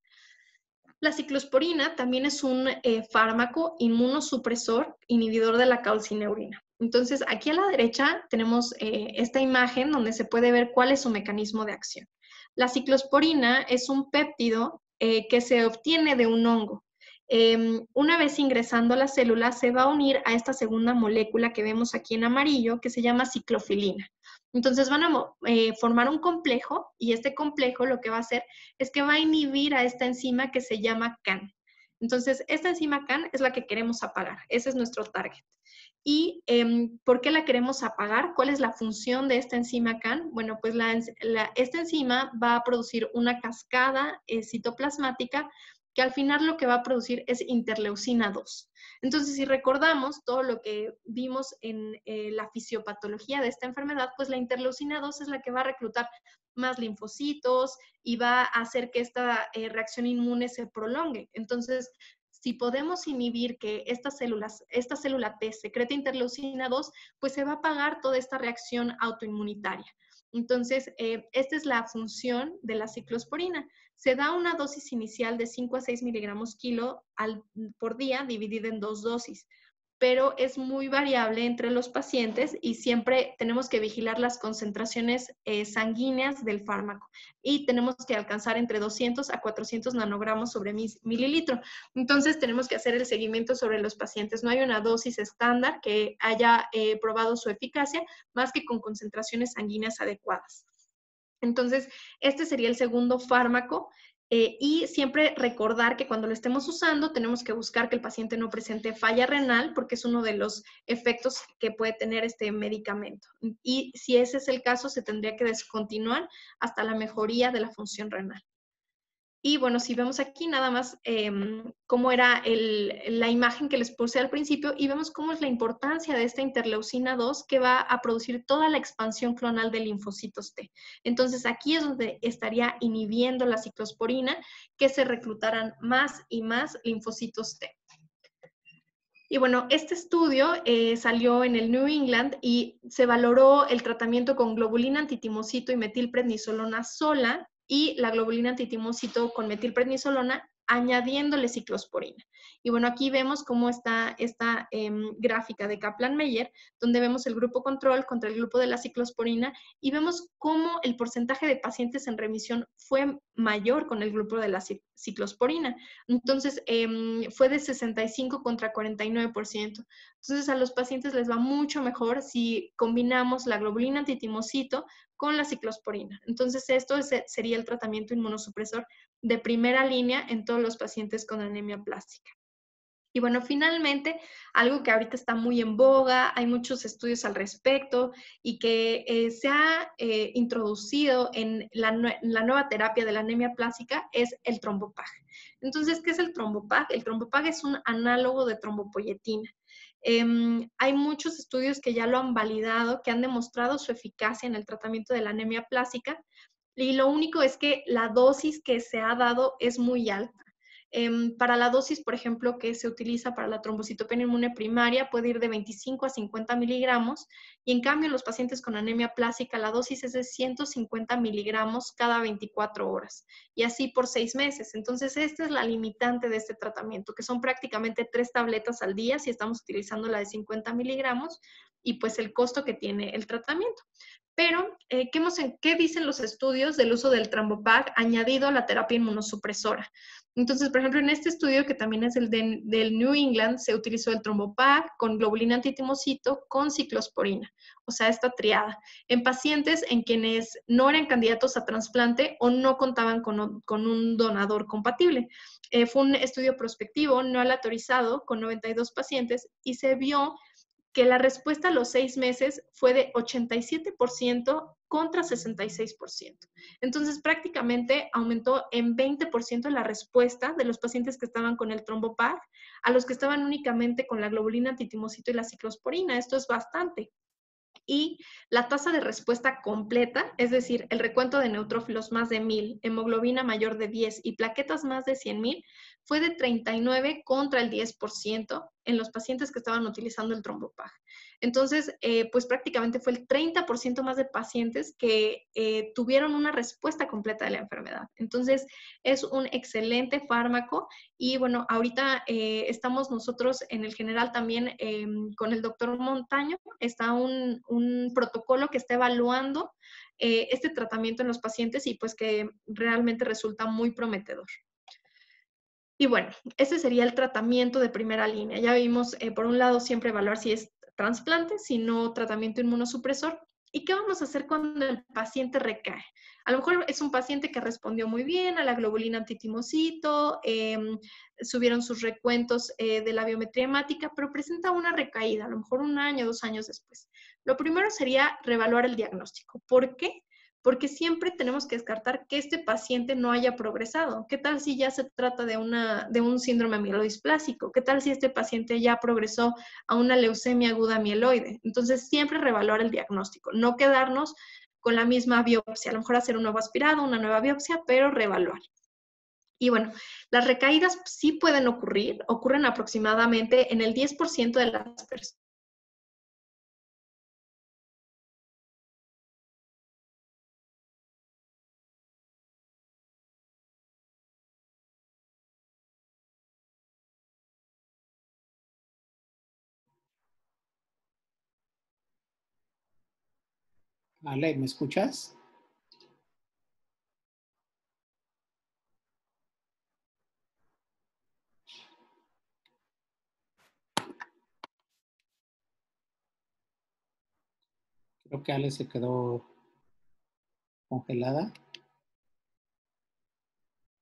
La ciclosporina también es un fármaco inmunosupresor, inhibidor de la calcineurina. Entonces, aquí a la derecha tenemos esta imagen donde se puede ver cuál es su mecanismo de acción. La ciclosporina es un péptido que se obtiene de un hongo. Una vez ingresando a la célula, se va a unir a esta segunda molécula que vemos aquí en amarillo, que se llama ciclofilina. Entonces van a formar un complejo, y este complejo lo que va a hacer es que va a inhibir a esta enzima que se llama CAN. Entonces, esta enzima CAN es la que queremos apagar. Ese es nuestro target. ¿Y por qué la queremos apagar? ¿Cuál es la función de esta enzima CAN? Bueno, pues esta enzima va a producir una cascada citoplasmática que al final lo que va a producir es interleucina 2. Entonces, si recordamos todo lo que vimos en la fisiopatología de esta enfermedad, pues la interleucina 2 es la que va a reclutar más linfocitos y va a hacer que esta reacción inmune se prolongue. Entonces, si podemos inhibir que esta célula T secrete interleucina 2, pues se va a apagar toda esta reacción autoinmunitaria. Entonces, esta es la función de la ciclosporina. Se da una dosis inicial de 5 a 6 miligramos kilo por día, dividida en 2 dosis, pero es muy variable entre los pacientes y siempre tenemos que vigilar las concentraciones sanguíneas del fármaco y tenemos que alcanzar entre 200 a 400 nanogramos sobre mililitro. Entonces tenemos que hacer el seguimiento sobre los pacientes. No hay una dosis estándar que haya probado su eficacia más que con concentraciones sanguíneas adecuadas. Entonces, este sería el segundo fármaco. Y siempre recordar que cuando lo estemos usando tenemos que buscar que el paciente no presente falla renal, porque es uno de los efectos que puede tener este medicamento. Y si ese es el caso, se tendría que descontinuar hasta la mejoría de la función renal. Y bueno, si vemos aquí nada más cómo era la imagen que les puse al principio, y vemos cómo es la importancia de esta interleucina 2 que va a producir toda la expansión clonal de linfocitos T. Entonces aquí es donde estaría inhibiendo la ciclosporina, que se reclutaran más y más linfocitos T. Y bueno, este estudio salió en el New England y se valoró el tratamiento con globulina antitimocito y metilprednisolona sola y la globulina antitimocito con metilprednisolona añadiéndole ciclosporina. Y bueno, aquí vemos cómo está esta gráfica de Kaplan-Meier, donde vemos el grupo control contra el grupo de la ciclosporina y vemos cómo el porcentaje de pacientes en remisión fue mayor con el grupo de la ciclosporina. Entonces, fue de 65 contra 49%. Entonces, a los pacientes les va mucho mejor si combinamos la globulina antitimocito con la ciclosporina. Entonces, esto sería el tratamiento inmunosupresor de primera línea en todos los pacientes con anemia plástica. Y bueno, finalmente, algo que ahorita está muy en boga, hay muchos estudios al respecto y que se ha introducido en la nueva terapia de la anemia plástica es el trombopag. Entonces, ¿qué es el trombopag? El trombopag es un análogo de trombopoyetina. Hay muchos estudios que ya lo han validado, que han demostrado su eficacia en el tratamiento de la anemia plástica, y lo único es que la dosis que se ha dado es muy alta. Para la dosis, por ejemplo, que se utiliza para la trombocitopenia inmune primaria, puede ir de 25 a 50 miligramos, y en cambio en los pacientes con anemia plástica la dosis es de 150 miligramos cada 24 horas, y así por 6 meses. Entonces, esta es la limitante de este tratamiento, que son prácticamente 3 tabletas al día si estamos utilizando la de 50 miligramos, y pues el costo que tiene el tratamiento. Pero, ¿qué dicen los estudios del uso del trombopag añadido a la terapia inmunosupresora? Entonces, por ejemplo, en este estudio, que también es el del New England, se utilizó el trombopag con globulina antitimocito con ciclosporina, o sea, esta triada, en pacientes en quienes no eran candidatos a trasplante o no contaban con un donador compatible. Fue un estudio prospectivo, no aleatorizado, con 92 pacientes, y se vio que la respuesta a los 6 meses fue de 87% contra 66%. Entonces, prácticamente aumentó en 20% la respuesta de los pacientes que estaban con el trombopag a los que estaban únicamente con la globulina antitimocito y la ciclosporina. Esto es bastante. Y la tasa de respuesta completa, es decir, el recuento de neutrófilos más de 1000, hemoglobina mayor de 10 y plaquetas más de 100,000, fue de 39 contra el 10% en los pacientes que estaban utilizando el trombopag. Entonces, pues prácticamente fue el 30% más de pacientes que tuvieron una respuesta completa de la enfermedad. Entonces, es un excelente fármaco y bueno, ahorita estamos nosotros en el general también con el doctor Montaño, está un protocolo que está evaluando este tratamiento en los pacientes y pues que realmente resulta muy prometedor. Y bueno, ese sería el tratamiento de primera línea. Ya vimos, por un lado, siempre evaluar si es trasplante, si no tratamiento inmunosupresor. ¿Y qué vamos a hacer cuando el paciente recae? A lo mejor es un paciente que respondió muy bien a la globulina antitimocito, subieron sus recuentos de la biometría hemática, pero presenta una recaída, a lo mejor 1 año, 2 años después. Lo primero sería reevaluar el diagnóstico. ¿Por qué? Porque siempre tenemos que descartar que este paciente no haya progresado. ¿Qué tal si ya se trata de un síndrome amiloidisplásico? ¿Qué tal si este paciente ya progresó a una leucemia aguda mieloide? Entonces, siempre reevaluar el diagnóstico, no quedarnos con la misma biopsia, a lo mejor hacer un nuevo aspirado, una nueva biopsia, pero reevaluar. Y bueno, las recaídas sí pueden ocurrir, ocurren aproximadamente en el 10% de las personas. Ale, ¿me escuchas? Creo que Ale se quedó congelada.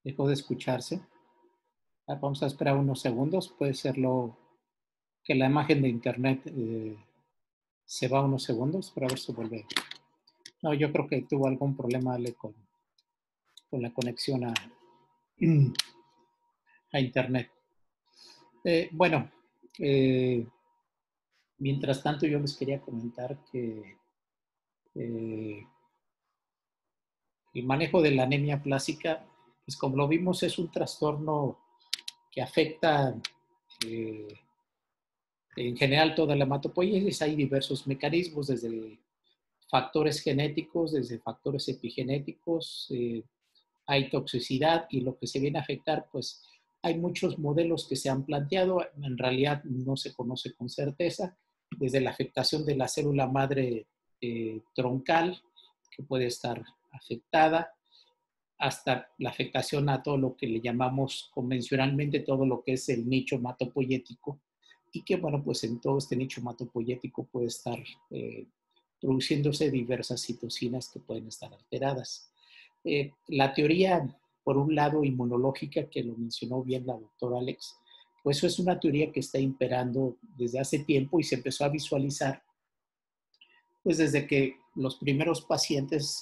Dejó de escucharse. Vamos a esperar unos segundos. Puede ser que la imagen de internet se va unos segundos para ver si vuelve. No, yo creo que tuvo algún problema Ale con la conexión a internet. Bueno, mientras tanto yo les quería comentar que el manejo de la anemia plástica, pues como lo vimos, es un trastorno que afecta en general toda la hematopoiesis. Hay diversos mecanismos, desde factores genéticos, desde factores epigenéticos, hay toxicidad y lo que se viene a afectar, pues Hay muchos modelos que se han planteado, en realidad no se conoce con certeza, desde la afectación de la célula madre troncal, que puede estar afectada, hasta la afectación a todo lo que le llamamos convencionalmente todo lo que es el nicho hematopoyético, y que, bueno, pues en todo este nicho hematopoyético puede estar produciéndose diversas citocinas que pueden estar alteradas. La teoría, por un lado, inmunológica, que lo mencionó bien la doctora Alex, pues eso es una teoría que está imperando desde hace tiempo y se empezó a visualizar pues desde que los primeros pacientes,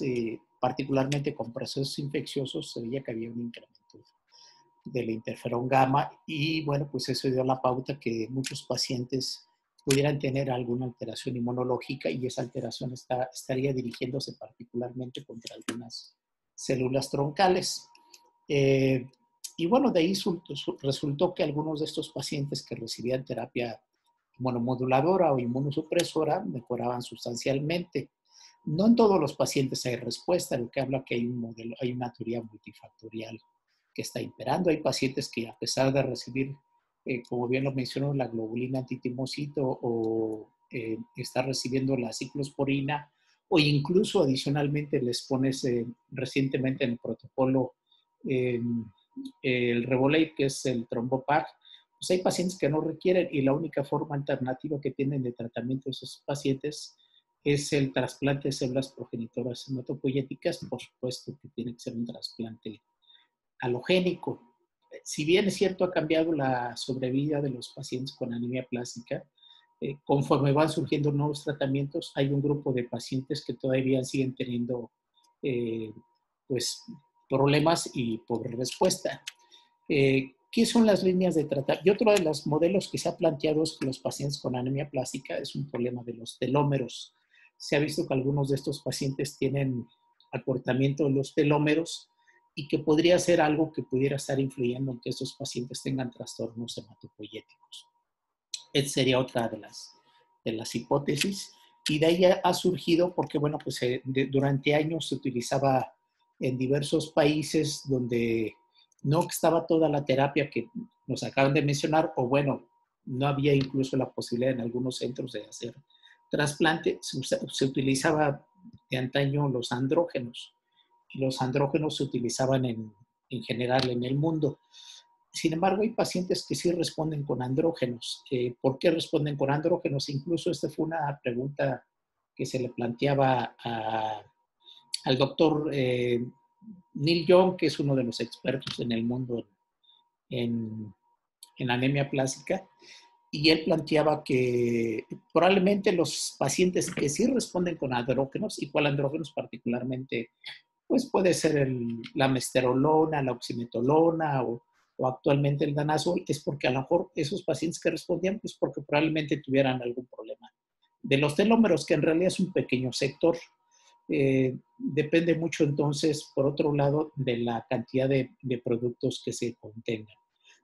particularmente con procesos infecciosos, se veía que había un incremento del interferón gamma y bueno, pues eso dio la pauta que muchos pacientes pudieran tener alguna alteración inmunológica y esa alteración estaría dirigiéndose particularmente contra algunas células troncales. Y bueno, de ahí resultó que algunos de estos pacientes que recibían terapia inmunomoduladora o inmunosupresora mejoraban sustancialmente. No en todos los pacientes hay respuesta, lo que habla que hay una teoría multifactorial que está imperando. Hay pacientes que a pesar de recibir, como bien lo mencionó, la globulina antitimocito o estar recibiendo la ciclosporina o incluso adicionalmente les pones recientemente en el protocolo el Revolade, que es el Trombopag, pues hay pacientes que no requieren y la única forma alternativa que tienen de tratamiento de esos pacientes es el trasplante de células progenitoras hematopoyéticas. Por supuesto que tiene que ser un trasplante alogénico. Si bien es cierto, ha cambiado la sobrevida de los pacientes con anemia plástica, conforme van surgiendo nuevos tratamientos, hay un grupo de pacientes que todavía siguen teniendo pues, problemas y pobre respuesta. ¿Qué son las líneas de tratamiento? Y otro de los modelos que se ha planteado es que los pacientes con anemia plástica es un problema de los telómeros. Se ha visto que algunos de estos pacientes tienen acortamiento de los telómeros y que podría ser algo que pudiera estar influyendo en que estos pacientes tengan trastornos hematopoyéticos. Esa sería otra de las hipótesis. Y de ahí ha surgido porque, bueno, pues durante años se utilizaba en diversos países donde no estaba toda la terapia que nos acaban de mencionar, o bueno, no había incluso la posibilidad en algunos centros de hacer trasplante. Se utilizaba de antaño los andrógenos. Y los andrógenos se utilizaban en general en el mundo. Sin embargo, hay pacientes que sí responden con andrógenos. ¿Por qué responden con andrógenos? Incluso esta fue una pregunta que se le planteaba al doctor Neil Young, que es uno de los expertos en el mundo en anemia plástica, y él planteaba que probablemente los pacientes que sí responden con andrógenos, ¿y cuál andrógenos particularmente? Pues puede ser la mesterolona, la oximetolona o actualmente el danazol, es porque a lo mejor esos pacientes que respondían, pues porque probablemente tuvieran algún problema de los telómeros, que en realidad es un pequeño sector. Depende mucho entonces, por otro lado, de la cantidad de productos que se contengan.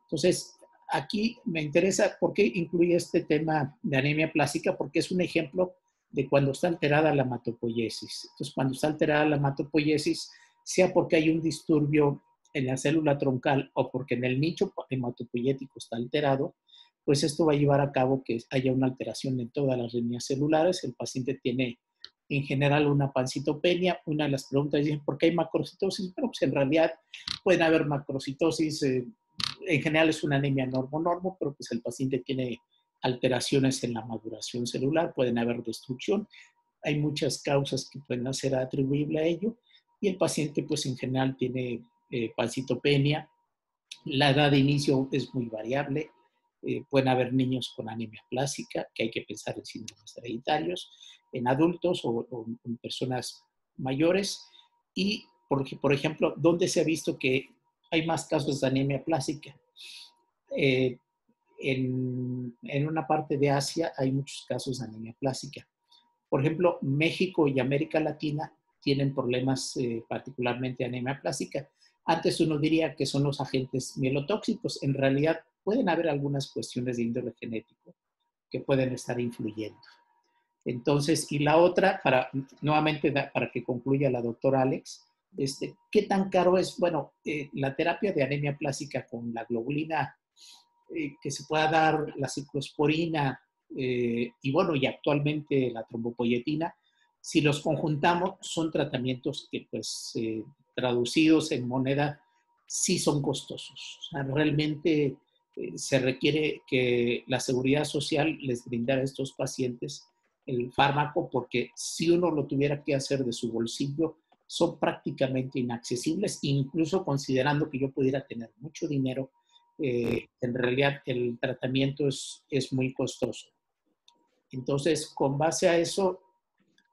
Entonces, aquí me interesa por qué incluye este tema de anemia plástica, porque es un ejemplo de cuando está alterada la hematopoiesis. Entonces, cuando está alterada la hematopoiesis, sea porque hay un disturbio en la célula troncal o porque en el nicho hematopoyético está alterado, pues esto va a llevar a cabo que haya una alteración en todas las líneas celulares. El paciente tiene en general una pancitopenia. Una de las preguntas es ¿por qué hay macrocitosis? Bueno, pues en realidad pueden haber macrocitosis. En general es una anemia normo, pero pues el paciente tiene alteraciones en la maduración celular, pueden haber destrucción. Hay muchas causas que pueden ser atribuibles a ello y el paciente pues en general tiene pancitopenia. La edad de inicio es muy variable. Pueden haber niños con anemia plástica, que hay que pensar en síndromes hereditarios, en adultos o en personas mayores. Y, por ejemplo, ¿dónde se ha visto que hay más casos de anemia plástica? En una parte de Asia hay muchos casos de anemia plástica. Por ejemplo, México y América Latina tienen problemas particularmente de anemia plástica. Antes uno diría que son los agentes mielotóxicos. En realidad pueden haber algunas cuestiones de índole genético que pueden estar influyendo. Entonces, y la otra, nuevamente para que concluya la doctora Alex, ¿Qué tan caro es? Bueno, la terapia de anemia plástica con la globulina que se pueda dar, la ciclosporina y bueno, y actualmente la trombopoyetina, si los conjuntamos, son tratamientos que pues traducidos en moneda sí son costosos. O sea, realmente se requiere que la seguridad social les brindara a estos pacientes el fármaco porque si uno lo tuviera que hacer de su bolsillo, son prácticamente inaccesibles, incluso considerando que yo pudiera tener mucho dinero, en realidad el tratamiento es muy costoso. Entonces, con base a eso,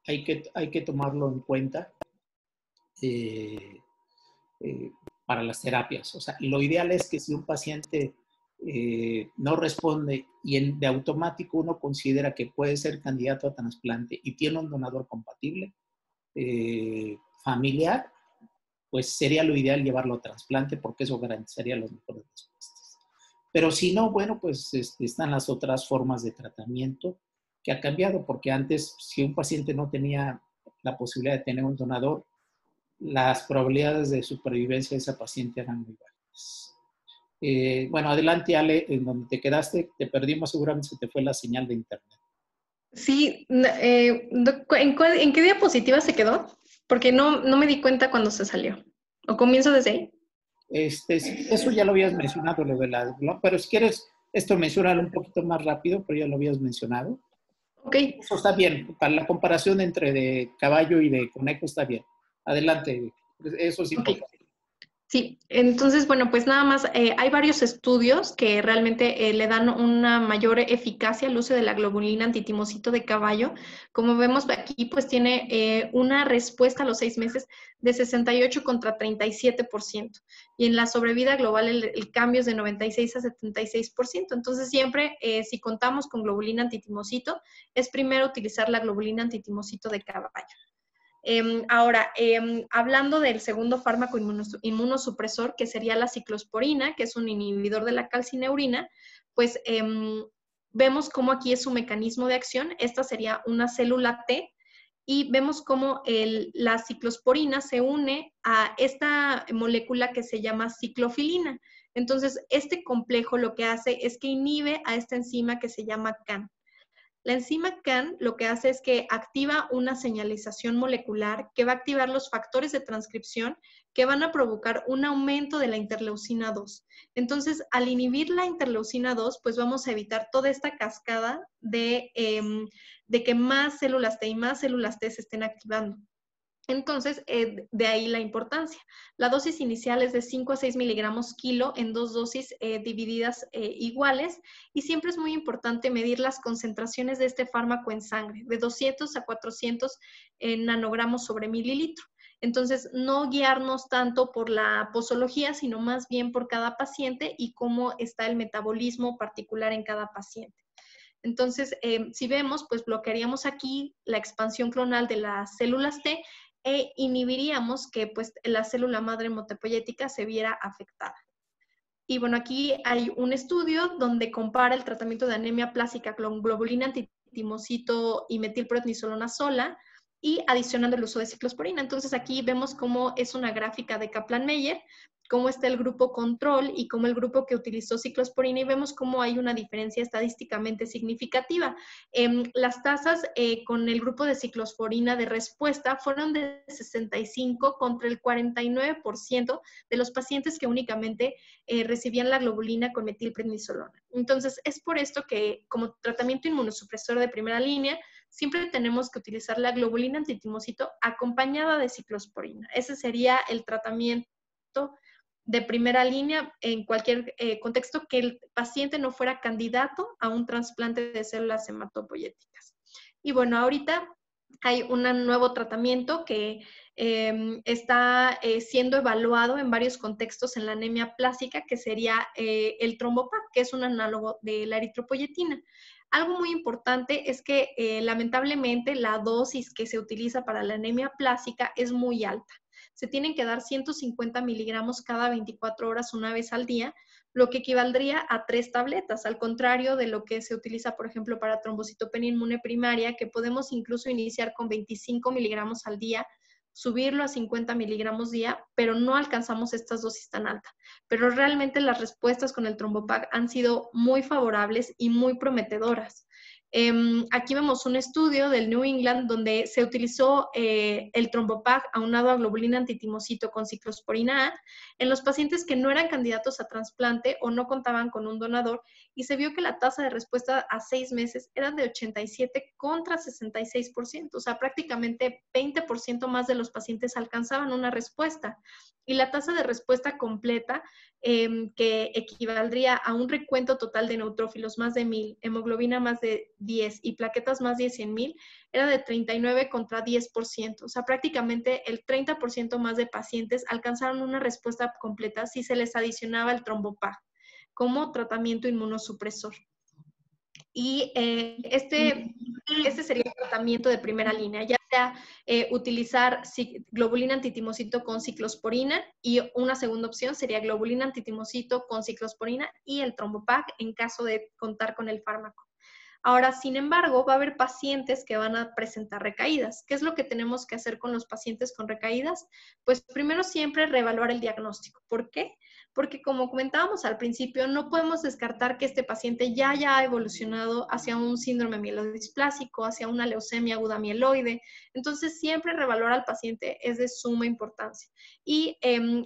hay que tomarlo en cuenta eh, eh, para las terapias. O sea, lo ideal es que si un paciente no responde y de automático uno considera que puede ser candidato a trasplante y tiene un donador compatible, familiar, pues sería lo ideal llevarlo a trasplante porque eso garantizaría las mejores respuestas. Pero si no, bueno, pues están las otras formas de tratamiento que ha cambiado, porque antes, si un paciente no tenía la posibilidad de tener un donador, las probabilidades de supervivencia de esa paciente eran muy bajas. Bueno, adelante, Ale, en donde te quedaste, te perdimos, seguramente se te fue la señal de internet. Sí, ¿en qué diapositiva se quedó? Porque no me di cuenta cuando se salió. ¿O comienzo desde ahí? Eso ya lo habías mencionado, lo de ¿no? Pero si quieres, esto mencionarlo un poquito más rápido, pero ya lo habías mencionado. Ok. Eso está bien, para la comparación entre de caballo y de conejo está bien. Adelante, eso es Ok. importante. Sí, entonces, bueno, pues nada más, hay varios estudios que realmente le dan una mayor eficacia al uso de la globulina antitimocito de caballo. Como vemos aquí, pues tiene una respuesta a los 6 meses de 68 contra 37%. Y en la sobrevida global el cambio es de 96 a 76%. Entonces, siempre, si contamos con globulina antitimocito, es primero utilizar la globulina antitimocito de caballo. Ahora, hablando del segundo fármaco inmunosupresor, que sería la ciclosporina, que es un inhibidor de la calcineurina, pues vemos cómo aquí es su mecanismo de acción. Esta sería una célula T y vemos cómo la ciclosporina se une a esta molécula que se llama ciclofilina. Entonces, este complejo lo que hace es que inhibe a esta enzima que se llama CAN. La enzima CAN lo que hace es que activa una señalización molecular que va a activar los factores de transcripción que van a provocar un aumento de la interleucina 2. Entonces, al inhibir la interleucina 2, pues vamos a evitar toda esta cascada de que más células T y más células T se estén activando. Entonces, de ahí la importancia. La dosis inicial es de 5 a 6 miligramos kilo en 2 dosis divididas iguales y siempre es muy importante medir las concentraciones de este fármaco en sangre, de 200 a 400 nanogramos sobre mililitro. Entonces, no guiarnos tanto por la posología, sino más bien por cada paciente y cómo está el metabolismo particular en cada paciente. Entonces, si vemos, pues bloquearíamos aquí la expansión clonal de las células T e inhibiríamos que pues, la célula madre hematopoyética se viera afectada. Y bueno, aquí hay un estudio donde compara el tratamiento de anemia plástica con globulina antitimocito y metilprednisolona sola y adicionando el uso de ciclosporina. Entonces aquí vemos cómo es una gráfica de Kaplan-Meier, cómo está el grupo control y cómo el grupo que utilizó ciclosporina y vemos cómo hay una diferencia estadísticamente significativa. Las tasas con el grupo de ciclosporina de respuesta fueron de 65 contra el 49% de los pacientes que únicamente recibían la globulina con metilprednisolona. Entonces, es por esto que como tratamiento inmunosupresor de primera línea, siempre tenemos que utilizar la globulina antitimocito acompañada de ciclosporina. Ese sería el tratamiento de primera línea en cualquier contexto que el paciente no fuera candidato a un trasplante de células hematopoyéticas. Y bueno, ahorita hay un nuevo tratamiento que está siendo evaluado en varios contextos en la anemia plástica, que sería el trombopac, que es un análogo de la eritropoyetina. Algo muy importante es que lamentablemente la dosis que se utiliza para la anemia plástica es muy alta. Se tienen que dar 150 miligramos cada 24 horas una vez al día, lo que equivaldría a 3 tabletas, al contrario de lo que se utiliza, por ejemplo, para trombocitopenia inmune primaria, que podemos incluso iniciar con 25 miligramos al día subirlo a 50 miligramos día, pero no alcanzamos estas dosis tan altas. Pero realmente las respuestas con el Trombopag han sido muy favorables y muy prometedoras. Aquí vemos un estudio del New England donde se utilizó el Trombopag aunado a globulina antitimocito con ciclosporina A en los pacientes que no eran candidatos a trasplante o no contaban con un donador, y se vio que la tasa de respuesta a 6 meses era de 87 contra 66%, o sea, prácticamente 20% más de los pacientes alcanzaban una respuesta. Y la tasa de respuesta completa, que equivaldría a un recuento total de neutrófilos más de 1000, hemoglobina más de 10 y plaquetas más de 100.000, era de 39 contra 10%. O sea, prácticamente el 30% más de pacientes alcanzaron una respuesta completa si se les adicionaba el Trombopag como tratamiento inmunosupresor. Y este sería el tratamiento de primera línea, ya sea utilizar globulina antitimocito con ciclosporina, y una segunda opción sería globulina antitimocito con ciclosporina y el Trombopag en caso de contar con el fármaco. Ahora, sin embargo, va a haber pacientes que van a presentar recaídas. ¿Qué es lo que tenemos que hacer con los pacientes con recaídas? Pues primero siempre reevaluar el diagnóstico. ¿Por qué? Porque como comentábamos al principio, no podemos descartar que este paciente ya haya evolucionado hacia un síndrome mielodisplásico, hacia una leucemia aguda mieloide. Entonces, siempre reevaluar al paciente es de suma importancia. Y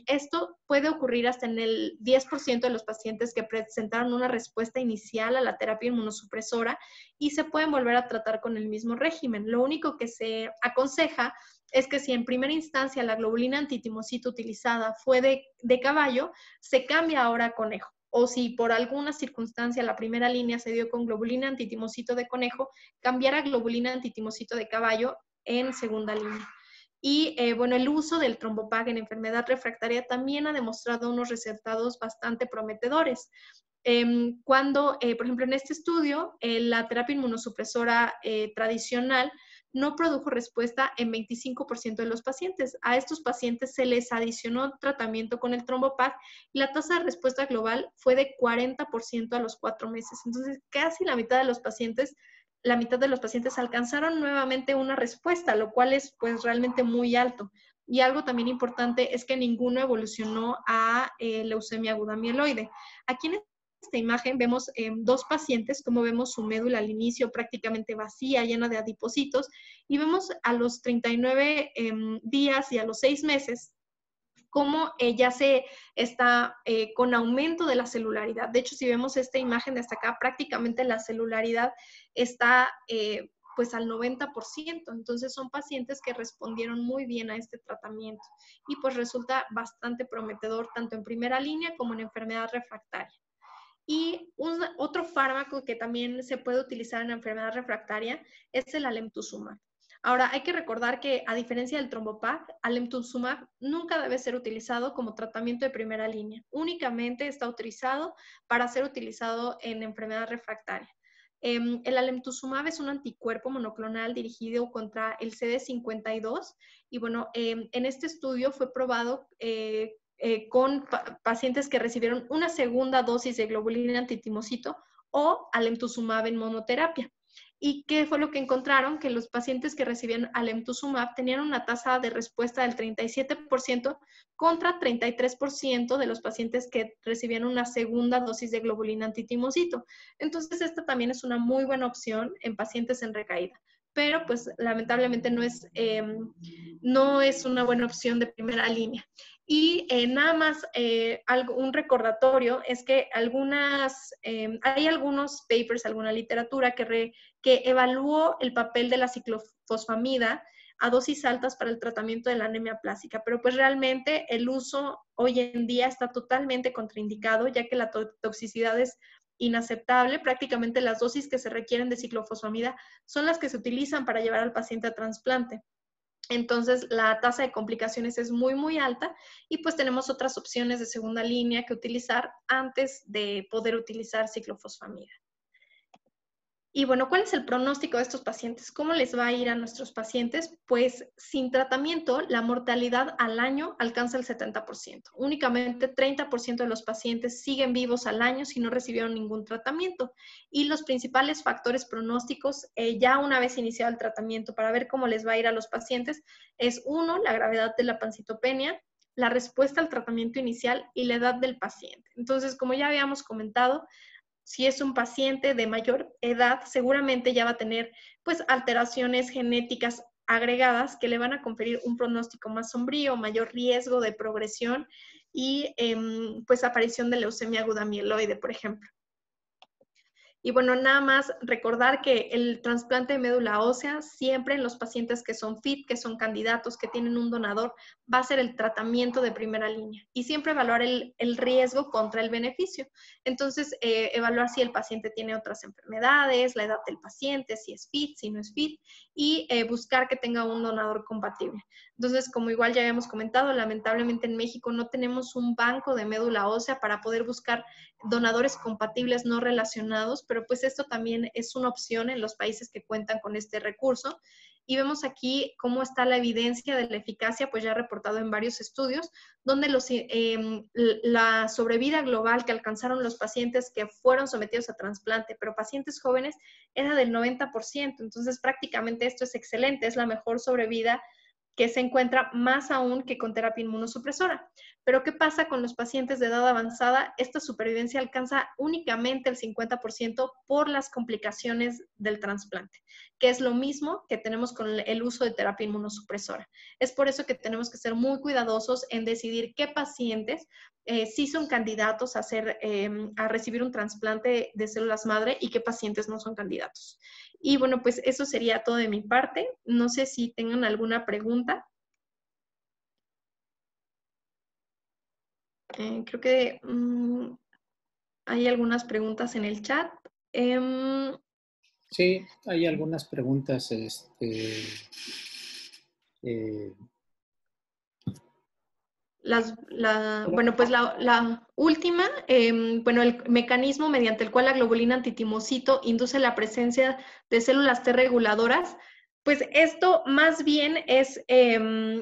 esto puede ocurrir hasta en el 10% de los pacientes que presentaron una respuesta inicial a la terapia inmunosupresora y se pueden volver a tratar con el mismo régimen. Lo único que se aconseja es que si en primera instancia la globulina antitimocito utilizada fue de caballo, se cambia ahora a conejo. O si por alguna circunstancia la primera línea se dio con globulina antitimocito de conejo, cambiar a globulina antitimocito de caballo en segunda línea. Y bueno, el uso del Trombopag en enfermedad refractaria también ha demostrado unos resultados bastante prometedores. Cuando, por ejemplo, en este estudio, la terapia inmunosupresora tradicional no produjo respuesta en 25% de los pacientes. A estos pacientes se les adicionó tratamiento con el Trombopag y la tasa de respuesta global fue de 40% a los 4 meses. Entonces, casi la mitad de los pacientes alcanzaron nuevamente una respuesta, lo cual es pues realmente muy alto. Y algo también importante es que ninguno evolucionó a leucemia aguda mieloide. Aquí en esta imagen vemos dos pacientes, como vemos su médula al inicio prácticamente vacía, llena de adipocitos, y vemos a los 39 días y a los 6 meses cómo ya se está con aumento de la celularidad. De hecho, si vemos esta imagen de hasta acá, prácticamente la celularidad está pues al 90%. Entonces son pacientes que respondieron muy bien a este tratamiento y pues resulta bastante prometedor tanto en primera línea como en enfermedad refractaria. Y otro fármaco que también se puede utilizar en enfermedad refractaria es el alemtuzumab. Ahora, hay que recordar que, a diferencia del Trombopag, alemtuzumab nunca debe ser utilizado como tratamiento de primera línea. Únicamente está autorizado para ser utilizado en enfermedad refractaria. El alemtuzumab es un anticuerpo monoclonal dirigido contra el CD52 y bueno, en este estudio fue probado con pacientes que recibieron una segunda dosis de globulina antitimocito o alemtuzumab en monoterapia. ¿Y qué fue lo que encontraron? Que los pacientes que recibían alemtuzumab tenían una tasa de respuesta del 37% contra 33% de los pacientes que recibían una segunda dosis de globulina antitimocito. Entonces, esta también es una muy buena opción en pacientes en recaída, pero pues lamentablemente no es una buena opción de primera línea. Y nada más un recordatorio es que hay algunos papers, alguna literatura que evaluó el papel de la ciclofosfamida a dosis altas para el tratamiento de la anemia plástica, pero pues realmente el uso hoy en día está totalmente contraindicado, ya que la toxicidad es inaceptable. Prácticamente las dosis que se requieren de ciclofosfamida son las que se utilizan para llevar al paciente a trasplante. Entonces, la tasa de complicaciones es muy, muy alta y pues tenemos otras opciones de segunda línea que utilizar antes de poder utilizar ciclofosfamida. Y bueno, ¿cuál es el pronóstico de estos pacientes? ¿Cómo les va a ir a nuestros pacientes? Pues sin tratamiento, la mortalidad al año alcanza el 70%. Únicamente 30% de los pacientes siguen vivos al año si no recibieron ningún tratamiento. Y los principales factores pronósticos, ya una vez iniciado el tratamiento, para ver cómo les va a ir a los pacientes, es uno, la gravedad de la pancitopenia, la respuesta al tratamiento inicial y la edad del paciente. Entonces, como ya habíamos comentado, si es un paciente de mayor edad, seguramente ya va a tener pues alteraciones genéticas agregadas que le van a conferir un pronóstico más sombrío, mayor riesgo de progresión y pues aparición de leucemia aguda mieloide, por ejemplo. Y bueno, nada más recordar que el trasplante de médula ósea, siempre en los pacientes que son fit, que son candidatos, que tienen un donador, va a ser el tratamiento de primera línea. Y siempre evaluar el riesgo contra el beneficio. Entonces, evaluar si el paciente tiene otras enfermedades, la edad del paciente, si es fit, si no es fit, y buscar que tenga un donador compatible. Entonces, como igual ya habíamos comentado, lamentablemente en México no tenemos un banco de médula ósea para poder buscar donadores compatibles no relacionados, pero pues esto también es una opción en los países que cuentan con este recurso. Y vemos aquí cómo está la evidencia de la eficacia, pues ya reportado en varios estudios, donde la sobrevida global que alcanzaron los pacientes que fueron sometidos a trasplante, pero pacientes jóvenes, era del 90%. Entonces prácticamente esto es excelente, es la mejor sobrevida que se encuentra más aún que con terapia inmunosupresora. Pero ¿qué pasa con los pacientes de edad avanzada? Esta supervivencia alcanza únicamente el 50% por las complicaciones del trasplante, que es lo mismo que tenemos con el uso de terapia inmunosupresora. Es por eso que tenemos que ser muy cuidadosos en decidir qué pacientes sí son candidatos a recibir un trasplante de células madre y qué pacientes no son candidatos. Y bueno, pues eso sería todo de mi parte. No sé si tengan alguna pregunta. Creo que hay algunas preguntas en el chat. Sí, hay algunas preguntas. Bueno, pues la última, bueno, el mecanismo mediante el cual la globulina antitimocito induce la presencia de células T reguladoras, pues esto más bien es,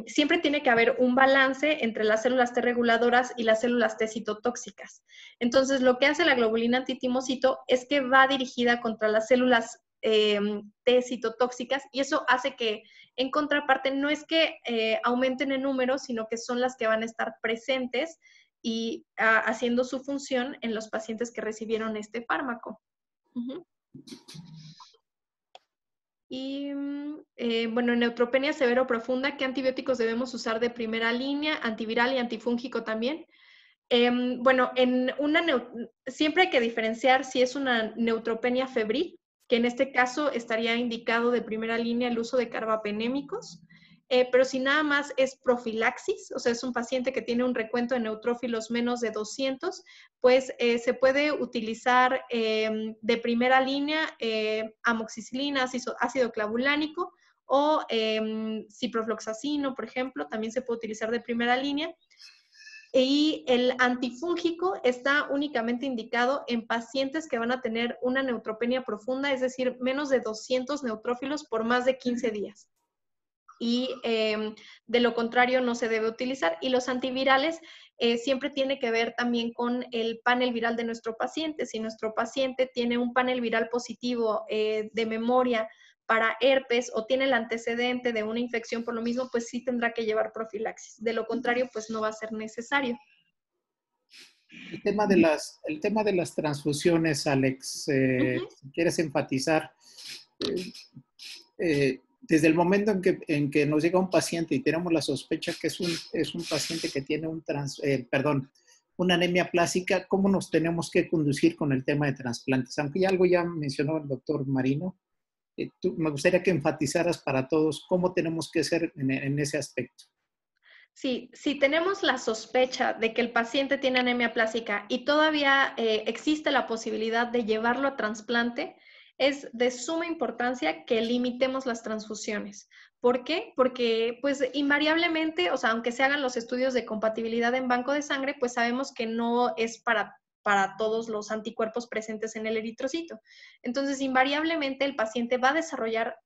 siempre tiene que haber un balance entre las células T reguladoras y las células T citotóxicas. Entonces, lo que hace la globulina antitimocito es que va dirigida contra las células T citotóxicas y eso hace que, en contraparte, no es que aumenten en número, sino que son las que van a estar presentes y haciendo su función en los pacientes que recibieron este fármaco. Y bueno, en neutropenia severa o profunda, ¿qué antibióticos debemos usar de primera línea? Antiviral y antifúngico también. Bueno, siempre hay que diferenciar si es una neutropenia febril, que en este caso estaría indicado de primera línea el uso de carbapenémicos, pero si nada más es profilaxis, o sea, es un paciente que tiene un recuento de neutrófilos menos de 200, pues se puede utilizar de primera línea amoxicilina, ácido clavulánico o ciprofloxacino, por ejemplo, también se puede utilizar de primera línea. Y el antifúngico está únicamente indicado en pacientes que van a tener una neutropenia profunda, es decir, menos de 200 neutrófilos por más de 15 días. Y de lo contrario no se debe utilizar. Y los antivirales siempre tiene que ver también con el panel viral de nuestro paciente. Si nuestro paciente tiene un panel viral positivo de memoria para herpes o tiene el antecedente de una infección por lo mismo, pues sí tendrá que llevar profilaxis. De lo contrario, pues no va a ser necesario. El tema de las transfusiones, Alex, si quieres enfatizar, desde el momento en que nos llega un paciente y tenemos la sospecha que es un paciente que tiene una anemia plástica, ¿cómo nos tenemos que conducir con el tema de trasplantes? Aunque algo ya mencionó el doctor Marino, me gustaría que enfatizaras para todos cómo tenemos que ser en ese aspecto. Sí, si tenemos la sospecha de que el paciente tiene anemia plástica y todavía existe la posibilidad de llevarlo a trasplante, es de suma importancia que limitemos las transfusiones. ¿Por qué? Porque pues invariablemente, o sea, aunque se hagan los estudios de compatibilidad en banco de sangre, pues sabemos que no es para para todos los anticuerpos presentes en el eritrocito. Entonces, invariablemente el paciente va a desarrollar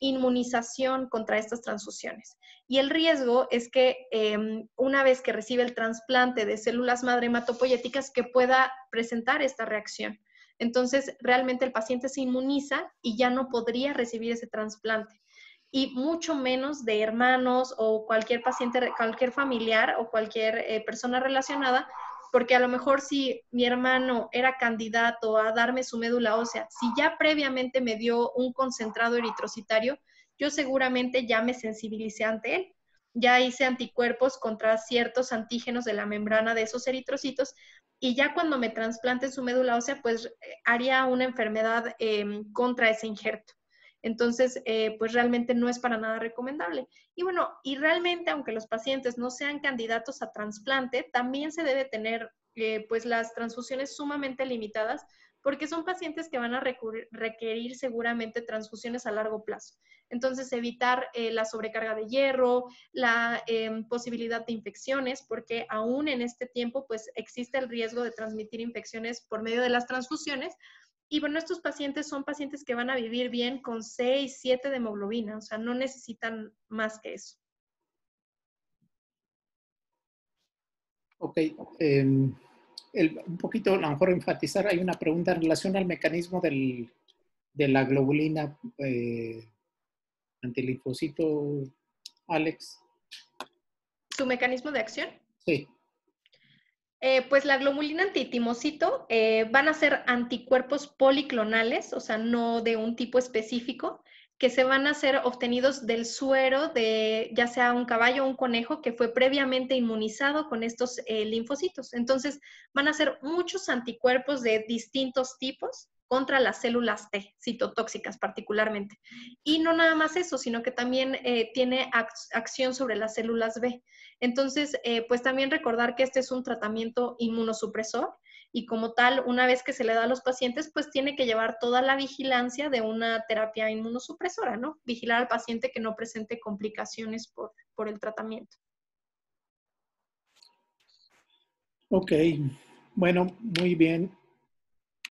inmunización contra estas transfusiones. Y el riesgo es que una vez que recibe el trasplante de células madre hematopoyéticas, que pueda presentar esta reacción. Entonces, realmente el paciente se inmuniza y ya no podría recibir ese trasplante. Y mucho menos de hermanos o cualquier paciente, cualquier familiar o cualquier persona relacionada, porque a lo mejor si mi hermano era candidato a darme su médula ósea, si ya previamente me dio un concentrado eritrocitario, yo seguramente ya me sensibilicé ante él. Ya hice anticuerpos contra ciertos antígenos de la membrana de esos eritrocitos y ya cuando me trasplanten su médula ósea, pues haría una enfermedad contra ese injerto. Entonces, pues realmente no es para nada recomendable. Y bueno, y realmente, aunque los pacientes no sean candidatos a trasplante, también se debe tener pues las transfusiones sumamente limitadas, porque son pacientes que van a requerir seguramente transfusiones a largo plazo. Entonces, evitar la sobrecarga de hierro, la posibilidad de infecciones, porque aún en este tiempo, pues existe el riesgo de transmitir infecciones por medio de las transfusiones. Y bueno, estos pacientes son pacientes que van a vivir bien con 6, 7 de hemoglobina, o sea, no necesitan más que eso. Ok. Un poquito, a lo mejor enfatizar, hay una pregunta en relación al mecanismo de la globulina antilinfocito, Alex. ¿Su mecanismo de acción? Sí. Pues la globulina antitimocito van a ser anticuerpos policlonales, o sea, no de un tipo específico, que se van a ser obtenidos del suero de ya sea un caballo o un conejo que fue previamente inmunizado con estos linfocitos. Entonces, van a ser muchos anticuerpos de distintos tipos contra las células T, citotóxicas particularmente. Y no nada más eso, sino que también tiene acción sobre las células B. Entonces, pues también recordar que este es un tratamiento inmunosupresor y como tal, una vez que se le da a los pacientes, pues tiene que llevar toda la vigilancia de una terapia inmunosupresora, ¿no? Vigilar al paciente que no presente complicaciones por el tratamiento. Ok, bueno, muy bien.